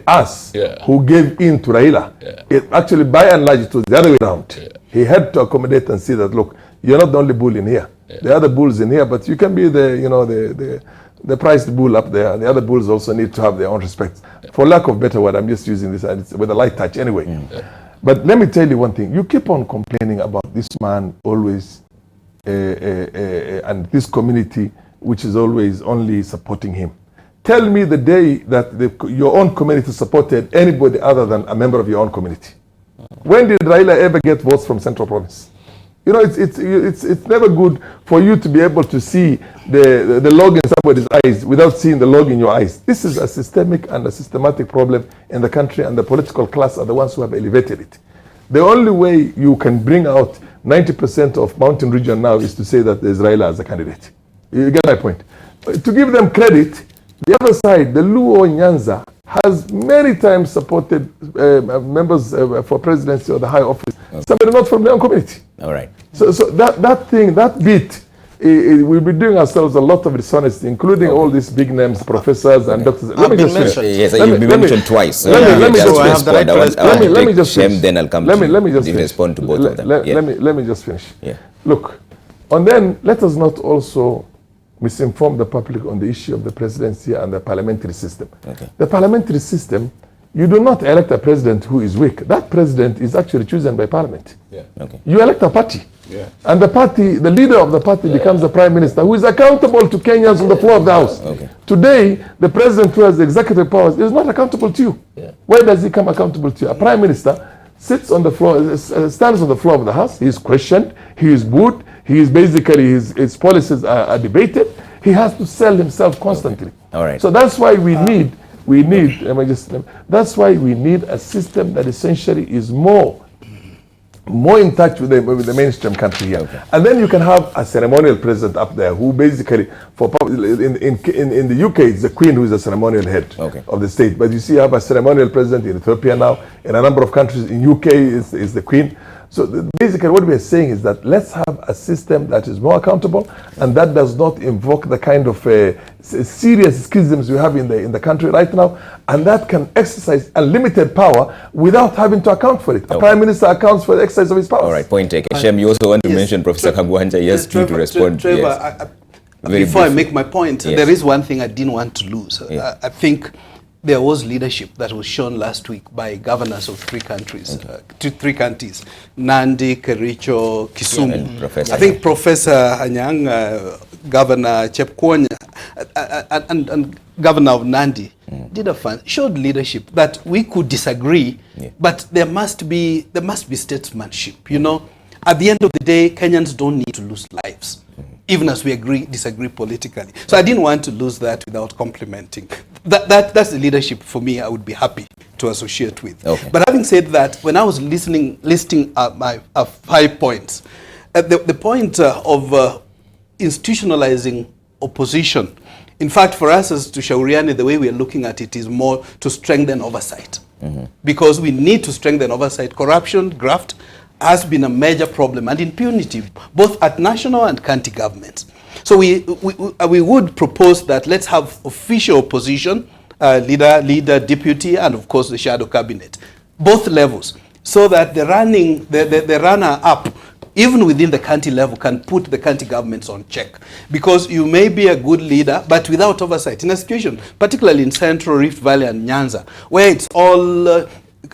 us who gave in to Raila. It actually, by and large, it was the other way around. He had to accommodate and see that, look, you're not the only bull in here. There are other bulls in here, but you can be the prized bull up there. The other bulls also need to have their own respect. For lack of better word, I'm just using this and it's with a light touch anyway. But let me tell you one thing. You keep on complaining about this man always and this community which is always only supporting him. Tell me the day that your own community supported anybody other than a member of your own community. When did Raila ever get votes from Central Province? You know, it's never good for you to be able to see the log in somebody's eyes without seeing the log in your eyes. This is a systemic and a systematic problem in the country, and the political class are the ones who have elevated it. The only way you can bring out 90% of Mountain Region now is to say that there's Raila as a candidate. You get my point? To give them credit, the other side, the Luo Nyanza, has many times supported members for presidency or the high office, somebody not from their own community. All right. So that bit, we'll be doing ourselves a lot of dishonesty, including all these big names, professors and doctors. Let me just finish. Yes, you've been mentioned twice. Let me just finish. Then I'll come to respond to both of them. Let me just finish. Look, and then let us not also misinform the public on the issue of the presidency and the parliamentary system. The parliamentary system, you do not elect a president who is weak. That president is actually chosen by parliament. You elect a party. And the party, the leader of the party becomes the prime minister, who is accountable to Kenyans on the floor of the house. Today, the president who has the executive powers is not accountable to you. Where does he come accountable to you? A prime minister sits on the floor, stands on the floor of the house. He is questioned. He is booed. He is basically, his policies are debated. He has to sell himself constantly. All right. So that's why we need, that's why we need a system that essentially is more in touch with the mainstream country here. And then you can have a ceremonial president up there who basically, in the UK, it's the Queen who is the ceremonial head of the state. But you see, you have a ceremonial president in Ethiopia now. In a number of countries, in UK, is the Queen. So basically what we are saying is that let's have a system that is more accountable and that does not invoke the kind of serious schisms we have in the country right now, and that can exercise unlimited power without having to account for it. A prime minister accounts for the exercise of his powers. All right, point taken. Shem, you also want to mention Professor Kagwanja. Yes, to respond. Trevor, before I make my point, there is one thing I didn't want to lose. I think there was leadership that was shown last week by governors of three countries, three counties, Nandi, Kericho, Kisumu. I think Professor Anyang, Governor Chepkwony, and Governor of Nandi showed leadership that we could disagree, but there must be statesmanship. You know, at the end of the day, Kenyans don't need to lose lives, even as we disagree politically. So I didn't want to lose that without complimenting. That's the leadership for me I would be happy to associate with. But having said that, when I was listing my 5 points, the point of institutionalizing opposition, in fact, for us as Tushauriani, the way we are looking at it is more to strengthen oversight. Because we need to strengthen oversight. Corruption, graft, has been a major problem, and impunity, both at national and county governments. So we would propose that let's have official opposition, leader, deputy, and of course the shadow cabinet, both levels, so that the runner-up, even within the county level, can put the county governments on check. Because you may be a good leader, but without oversight, in a situation, particularly in Central Rift Valley and Nyanza, where it's all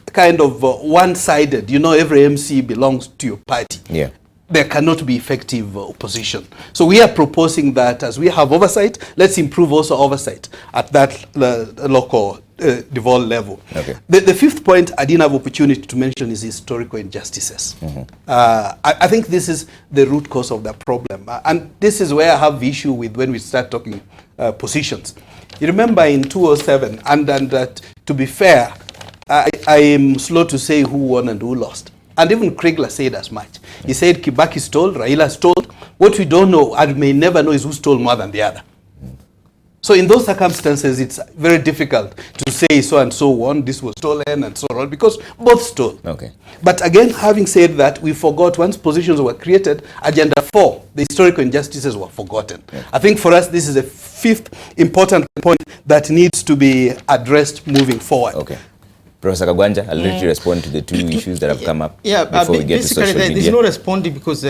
kind of one-sided, you know, every MC belongs to your party. There cannot be effective opposition. So we are proposing that as we have oversight, let's improve also oversight at that local devolved level. The fifth point I didn't have opportunity to mention is historical injustices. I think this is the root cause of the problem. And this is where I have issue with when we start talking positions. You remember in 2007, and to be fair, I am slow to say who won and who lost. And even Kriegler said as much. He said Kibaki stole, Raila stole. What we don't know and may never know is who stole more than the other. So in those circumstances, it's very difficult to say so and so on, this was stolen and so on, because both stole. Okay. But again, having said that, we forgot once positions were created, Agenda 4, the historical injustices were forgotten. Yeah. I think for us, this is a fifth important point that needs to be addressed moving forward. Okay. Professor Kagwanja, I'll let you respond to the two issues that have come up before we get to social media. There's no responding because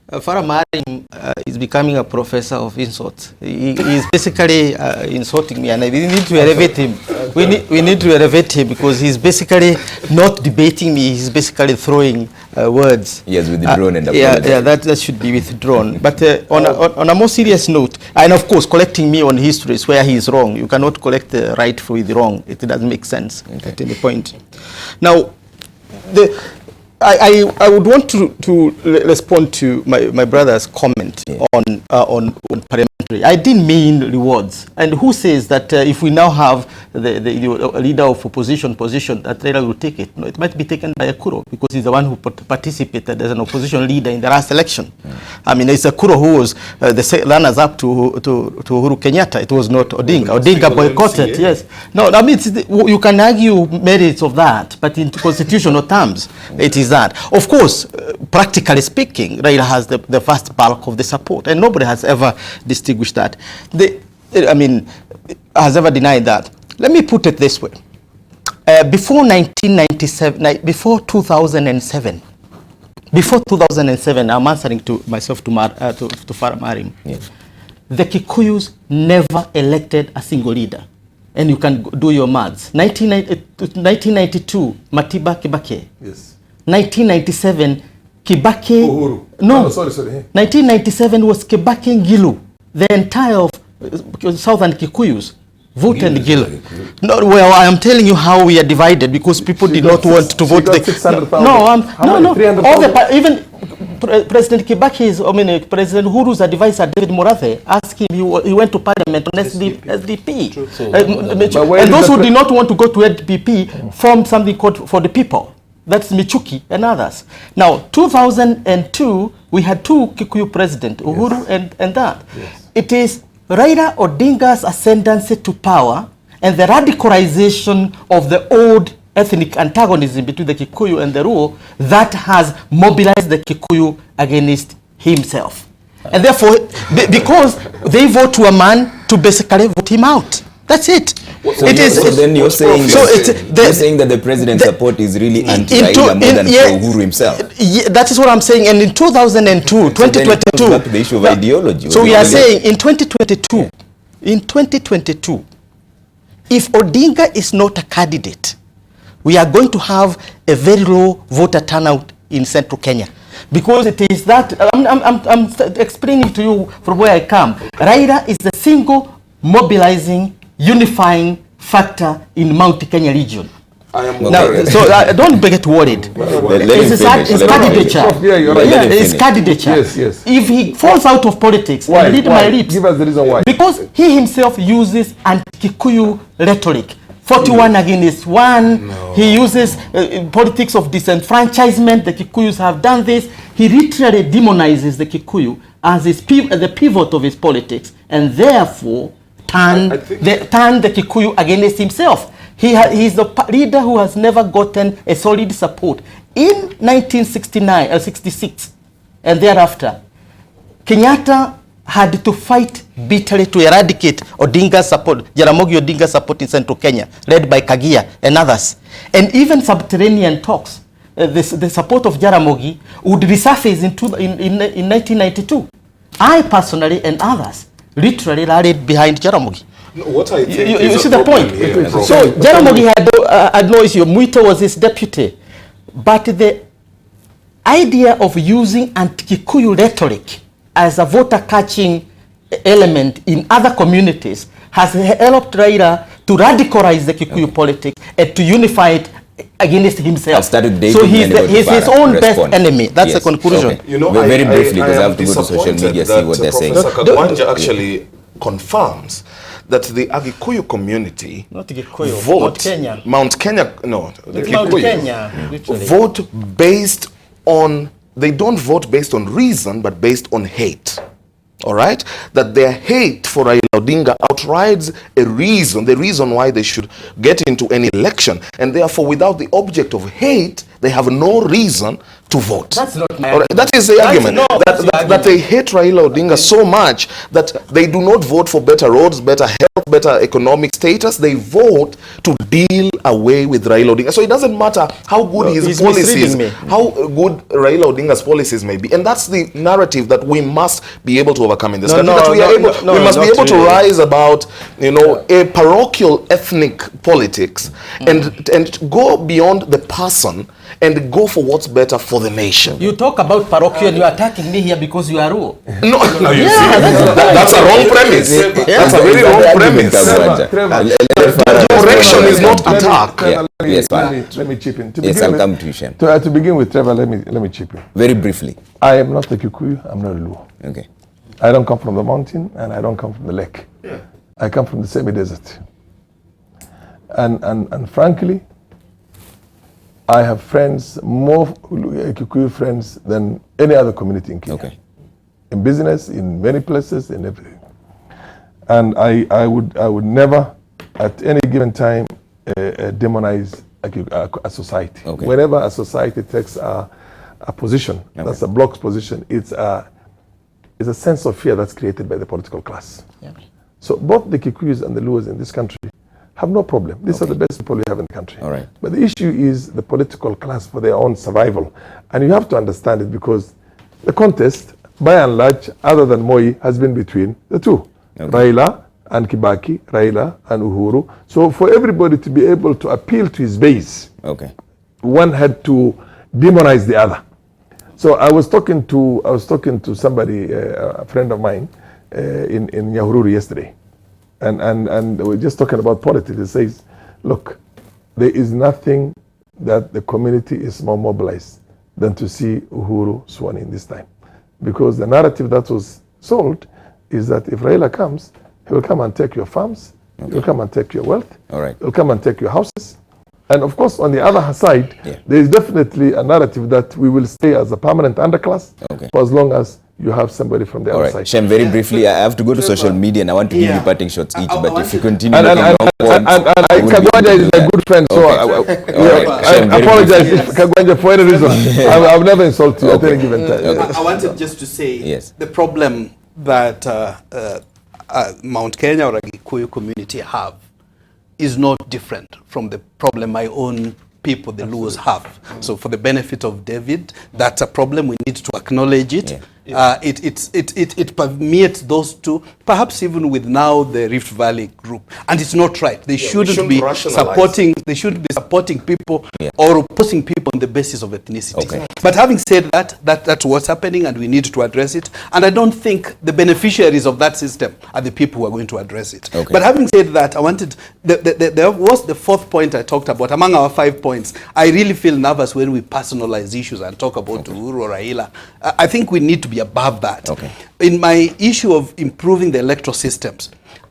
Farah Maalim is becoming a professor of insults. He is basically insulting me, and we need to elevate him. We need to elevate him because he's basically not debating me. He's basically throwing words. He has withdrawn and apologized. Yeah, that should be withdrawn. But on a more serious note, and of course, collecting me on history is where he is wrong. You cannot collect the right with the wrong. It doesn't make sense at any point. Now, I would want to respond to my brother's comment on parliamentary. I didn't mean rewards. And who says that if we now have the leader of opposition position, that Raila will take it? No, it might be taken by Akuro because he's the one who participated as an opposition leader in the last election. I mean, it's Akuro who was the runners-up to Uhuru Kenyatta. It was not Odinga. Odinga boycotted, yes. No, I mean, you can argue merits of that, but in constitutional terms, it is that. Of course, practically speaking, Raila has the vast bulk of the support, and nobody has ever distinguished that. Has ever denied that. Let me put it this way. Before 1997, before 2007, I'm answering to myself to Farah Maalim. Yes. The Kikuyus never elected a single leader. And you can do your maths. 1992, Matiba Kibaki. Yes. 1997, Kibaki. Uhuru. No, sorry. 1997 was Kibaki Ngilu. The entire of Southern Kikuyus voted Ngilu. No, well, I am telling you how we are divided because people did not want to vote. Even President Kibaki's, President Uhuru's advisor, David Morathe, asked him, he went to parliament on SDP. And those who did not want to go to SDP formed something called For the People. That's Michuki and others. Now, 2002, we had two Kikuyu presidents, Uhuru and that. Yes. It is Raila Odinga's ascendancy to power and the radicalization of the old ethnic antagonism between the Kikuyu and the Luo that has mobilized the Kikuyu against himself. And therefore, because they vote to a man to basically vote him out. That's it. Then you're saying that the president's support is really anti-Raila more than for Uhuru himself. That is what I'm saying. And in 2002, 2022, back to the issue of ideology. So we are saying in 2022, if Odinga is not a candidate, we are going to have a very low voter turnout in central Kenya. Because it is that, I'm explaining to you from where I come. Raila is the single mobilizing, unifying factor in Mount Kenya region. Don't get worried. It's candidature. It's candidature. Yes. If he falls out of politics, why? Read my lips. Give us the reason why. Because he himself uses anti-Kikuyu rhetoric. 41 against 1. No. He uses politics of disenfranchisement. The Kikuyus have done this. He literally demonizes the Kikuyu as the pivot of his politics, and therefore turn the Kikuyu against himself. He's the leader who has never gotten a solid support. In 1969 or 66 and thereafter, Kenyatta had to fight bitterly to eradicate Odinga's support, Jaramogi Odinga's support in central Kenya, led by Kagia and others. And even subterranean talks, the support of Jaramogi would resurface in 1992. I personally and others literally rallied behind Jaramogi. No, what I think you see the point? So Jaramogi had no issue. Muito was his deputy. But the idea of using anti-Kikuyu rhetoric as a voter-catching element in other communities has helped Raila to radicalize the Kikuyu politics and to unify it against himself. So he's his own best enemy. That's the conclusion. Okay. Very briefly, because I have to go to social media, see what they're saying. Professor Kagwanja actually confirms that the Agikuyu community Not Gikuyu, vote Mount Kenya. Mount Kenya, no, the It's Mount Kikuyu Kenya, literally. vote based on, they don't vote based on reason, but based on hate. All right, that their hate for Raila Odinga outrides a reason, the reason why they should get into any election, and therefore, without the object of hate, they have no reason to vote. That's not my All right, that is the argument. That they hate Raila Odinga so much that they do not vote for better roads, better health, better economic status. They vote to deal away with Raila Odinga. So it doesn't matter how good his policies, how good Raila Odinga's policies may be, and that's the narrative that we must be able to overcome in this country. We must be able to rise about, you know, a parochial ethnic politics and go beyond the person and go for what's better for the nation. You talk about parochial, you are attacking me here because you are rural. No, you see, that's a wrong premise. That's a very wrong premise. The correction is not attack. Yes, let me chip in. Yes, I'll come to you, Shem. To begin with, Trevor, let me chip in. Very briefly. I am not a Kikuyu, I'm not a Luo. Okay. I don't come from the mountain and I don't come from the lake. Yeah. I come from the semi-desert. And frankly, I have friends, more Kikuyu friends than any other community in Kenya. Okay. In business, in many places, in everything. And I would never, at any given time, demonize a society. Okay. Whenever a society takes a position, that's a block's position, it's a sense of fear that's created by the political class. Yeah. So both the Kikuyus and the Luos in this country have no problem. These are the best people we have in the country. All right. But the issue is the political class for their own survival. And you have to understand it because the contest, by and large, other than Moi, has been between the two. Okay. Raila and Kibaki, Raila and Uhuru. So for everybody to be able to appeal to his base, one had to demonize the other. So I was talking to somebody, a friend of mine, in Nyahururu yesterday. And we're just talking about politics. It says, look, there is nothing that the community is more mobilized than to see Uhuru sworn in this time. Because the narrative that was sold is that if Raila comes, he will come and take your farms, he will come and take your wealth, he will come and take your houses. And of course, on the other side, there is definitely a narrative that we will stay as a permanent underclass for as long as you have somebody from the other side. Shem, very briefly, I have to go to social media and I want to give you parting shots each, but if you continue and Kagwanja is a good friend, so I apologize if Kagwanja, for any reason, I've never insulted you at any given time. I wanted just to say, the problem that Mount Kenya or a Gikuyu community have is not different from the problem my own people, the Luos, have. So for the benefit of David, that's a problem. We need to acknowledge it. It permeates those two, perhaps even with now the Rift Valley group. And it's not right. They shouldn't be supporting. They should be supporting people or opposing people on the basis of ethnicity. But having said that, that's what's happening, and we need to address it. And I don't think the beneficiaries of that system are the people who are going to address it. But having said that, I wanted there was the fourth point I talked about among our 5 points. I really feel nervous when we personalize issues and talk about Uhuru or Raila. I think we need to be above that. In my issue of improving the electoral systems,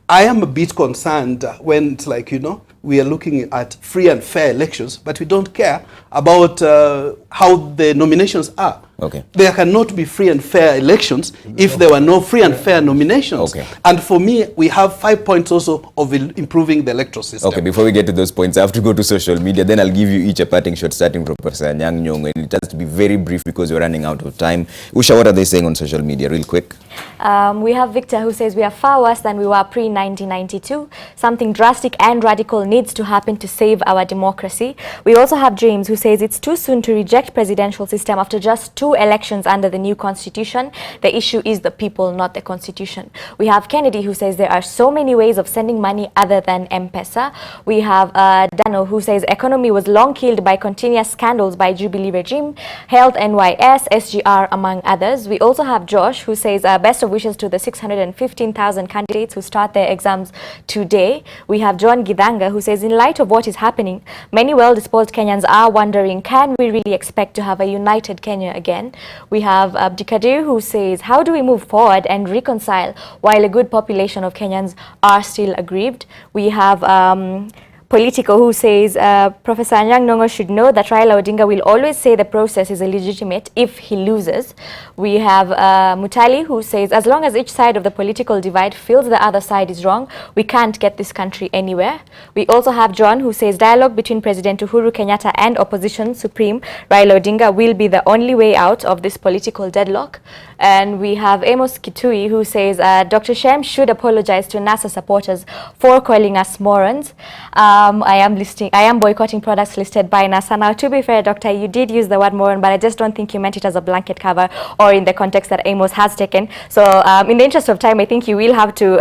I am a bit concerned when it's like, you know, we are looking at free and fair elections, but we don't care about how the nominations are. There cannot be free and fair elections if there were no free and fair nominations. And for me, we have 5 points also of improving the electoral system. Before we get to those points, I have to go to social media. Then I'll give you each a parting shot, starting from Proffessor Anyang Nyong'o. And it has to be very brief because we're running out of time. Usha, what are they saying on social media, real quick? We have Victor who says we are far worse than we were pre-1992. Something drastic and radical needs to happen to save our democracy. We also have James who says it's too soon to reject presidential system after just 2 elections under the new constitution. The issue is the people, not the constitution. We have Kennedy who says there are so many ways of sending money other than M-Pesa. We have Dano who says economy was long killed by continuous scandals by Jubilee regime, Health NYS, SGR among others. We also have Josh who says best of wishes to the 615,000 candidates who start their exams today. We have John Gidanga who says in light of what is happening, many well-disposed Kenyans are wondering, can we really expect to have a united Kenya again? We have Abdikadir who says, how do we move forward and reconcile while a good population of Kenyans are still aggrieved? We have Politico who says Professor Anyang Nyong'o should know that Raila Odinga will always say the process is illegitimate if he loses. We have Mutali who says as long as each side of the political divide feels the other side is wrong, we can't get this country anywhere. We also have John who says dialogue between President Uhuru Kenyatta and opposition supreme Raila Odinga will be the only way out of this political deadlock. And we have Amos Kitui who says Dr. Shem should apologize to NASA supporters for calling us morons. I am boycotting products listed by NASA. Now, to be fair, Doctor, you did use the word moron, but I just don't think you meant it as a blanket cover or in the context that Amos has taken. So in the interest of time, I think you will have to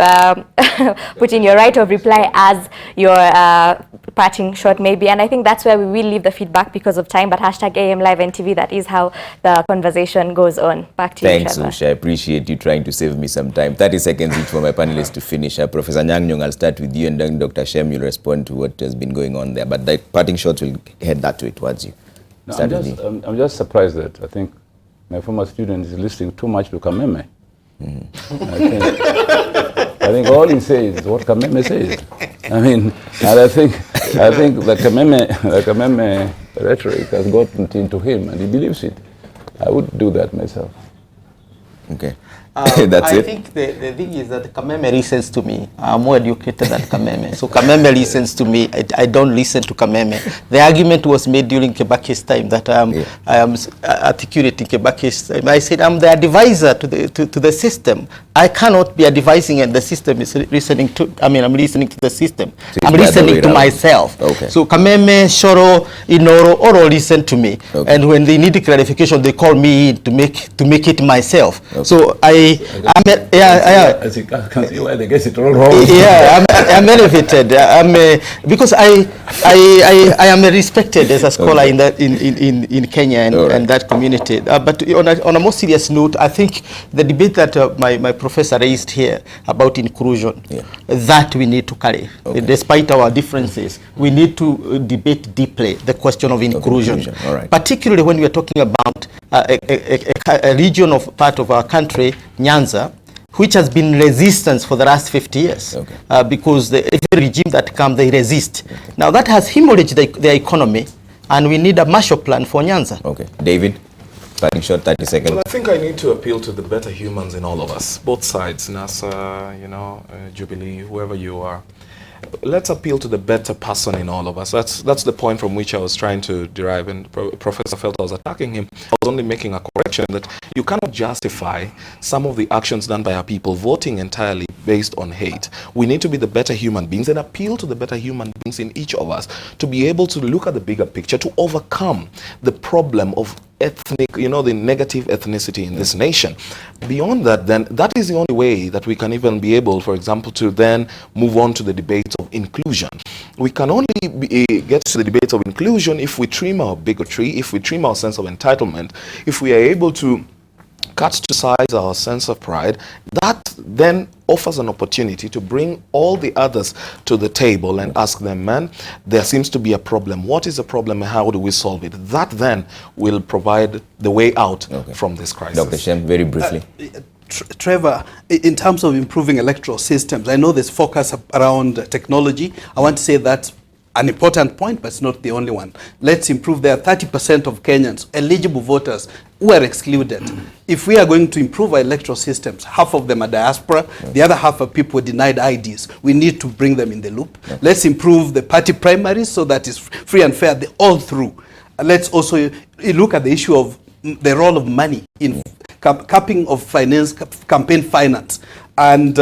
put in your right of reply as your parting shot maybe. And I think that's where we will leave the feedback because of time. But hashtag AM Live and TV, that is how the conversation goes on. Back to you, Trevor. Thanks, Usha. I appreciate you trying to save me some time. 30 seconds each for my panelists to finish. Professor Anyang Nyong'o, I'll start with you, and then Dr. Shem, you'll respond to what has been going on there. But the parting shots will head that way towards you. No, I'm just surprised that I think my former student is listening too much to Kameme. I think all he says is what Kameme says. I mean, and I think the Kameme rhetoric has gotten into him, and he believes it. I would do that myself. Okay. That's I it. think the thing is that Kameme listens to me. I'm more educated than Kameme. So Kameme listens to me. I don't listen to Kameme. The argument was made during Kebaki's time that I am articulating Kebaki's time. I said I'm the advisor to the system. I cannot be advising and the system is listening to, I'm listening to the system. So I'm listening to myself. Okay. So Kameme, Shoro, Inoro, all listen to me. Okay. And when they need clarification, they call me in to make it myself. Okay. So I can see why they get it all wrong. Yeah, I'm benefited. Because I am respected as a scholar in Kenya and that community. But on a more serious note, I think the debate that my professor raised here about inclusion, that we need to carry. Okay. Despite our differences, we need to debate deeply the question of inclusion. All right. Particularly when we are talking about a region of part of our country, Nyanza, which has been resistance for the last 50 years. Okay. Because every regime that comes, they resist. Okay. Now that has hemorrhaged their economy, and we need a Marshall Plan for Nyanza. Okay. David? Starting short, 30 seconds. Well, I think I need to appeal to the better humans in all of us, both sides, NASA, Jubilee, whoever you are. Let's appeal to the better person in all of us. That's the point from which I was trying to derive, and Professor felt I was attacking him. I was only making a correction that you cannot justify some of the actions done by our people voting entirely based on hate. We need to be the better human beings and appeal to the better human beings in each of us to be able to look at the bigger picture, to overcome the problem of ethnic, the negative ethnicity in this nation. Beyond that, then, that is the only way that we can even be able, for example, to then move on to the debates of inclusion. We can only get to the debates of inclusion if we trim our bigotry, if we trim our sense of entitlement, if we are able to cut to size our sense of pride. That then offers an opportunity to bring all the others to the table and ask them, man, there seems to be a problem. What is the problem and how do we solve it? That then will provide the way out from this crisis. Dr. Shem, very briefly. Trevor, in terms of improving electoral systems, I know there's focus around technology. I want to say that's an important point, but it's not the only one. Let's improve. There are 30% of Kenyans, eligible voters, who are excluded. If we are going to improve our electoral systems, half of them are diaspora, the other half are people denied IDs. We need to bring them in the loop. Let's improve the party primaries so that it's free and fair all through. Let's also look at the issue of the role of money in capping of finance, campaign finance, and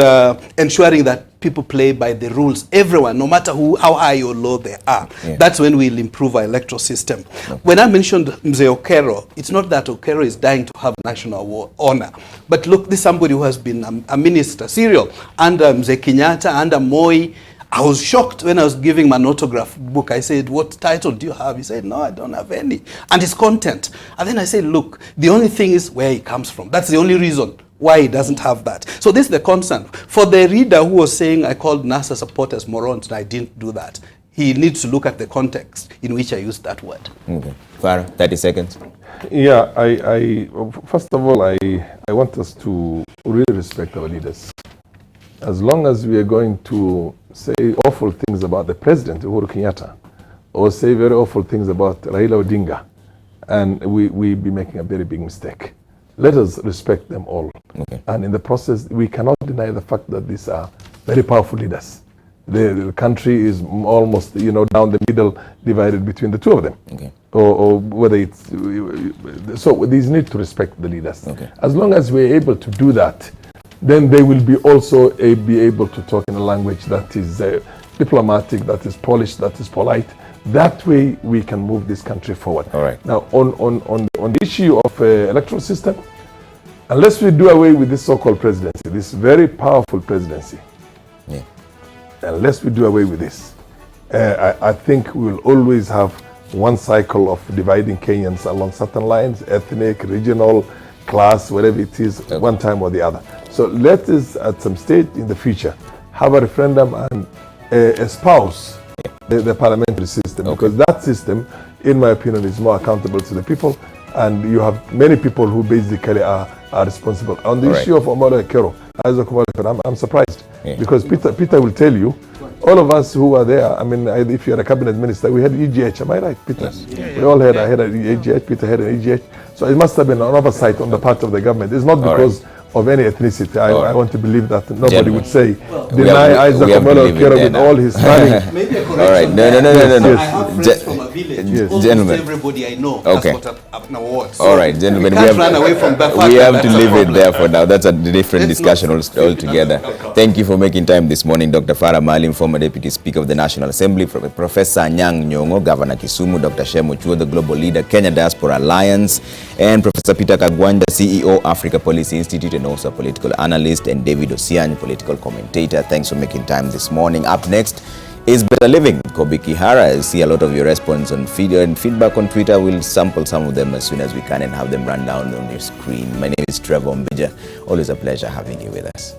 ensuring that people play by the rules. Everyone, no matter how high or low they are. That's when we'll improve our electoral system. When I mentioned Mzee Okero, it's not that Okero is dying to have national honor. But look, this is somebody who has been a minister, serial, under Mzee Kenyatta, under Moi. I was shocked when I was giving my autograph book. I said, what title do you have? He said, no, I don't have any. And his content. And then I said, look, the only thing is where he comes from. That's the only reason why he doesn't have that. So this is the concern. For the reader who was saying I called NASA supporters morons, and I didn't do that. he needs to look at the context in which I used that word. Okay. Farah, 30 seconds. Yeah, first of all, I want us to really respect our leaders. As long as we are going to say awful things about the president, Uhuru Kenyatta, or say very awful things about Raila Odinga, and we be making a very big mistake. Let us respect them all. Okay. And in the process, we cannot deny the fact that these are very powerful leaders. The country is almost, down the middle, divided between the two of them. Okay. Or whether it's, so these need to respect the leaders. Okay. As long as we're able to do that, then they will be also be able to talk in a language that is diplomatic, that is polished, that is polite. That way we can move this country forward. All right. Now, on the issue of electoral system, unless we do away with this so-called presidency, this very powerful presidency, yeah. Unless we do away with this, I think we will always have one cycle of dividing Kenyans along certain lines, ethnic, regional, class, whatever it is, one time or the other. So let us, at some stage in the future, have a referendum and espouse the parliamentary system, because that system, in my opinion, is more accountable to the people, and you have many people who basically are responsible. On the issue of Omolo Ekero, I'm surprised, because Peter will tell you, all of us who were there, I mean, if you're a cabinet minister, we had EGH, am I right, Peter? We all had, I had an EGH, Peter had an EGH. So it must have been an oversight on the part of the government. It's not because of any ethnicity. I want to believe that nobody would say, deny Isaac Omolo Ekero with all his running. Maybe a correction. All right, no. I have friends from a village. Gentlemen. Everybody I know has got an award. So all right, gentlemen, we can't run away from that. We have to leave it there for now. That's a different discussion altogether. Thank you for making time this morning, Dr. Farah Maalim, former Deputy Speaker of the National Assembly, Proffessor Anyang Nyong'o, Governor Kisumu, Dr. Shem Ochoudho, the Global Leader, Kenya Diaspora Alliance, and Professor Peter Kagwanja, CEO, Africa Policy Institute, and also a political analyst, and David Osiany, political commentator. Thanks for making time this morning. Up next is Better Living. Kobi Kihara. I see a lot of your response on feedback on Twitter. We'll sample some of them as soon as we can and have them run down on your screen. My name is Trevor Ombija. Always a pleasure having you with us.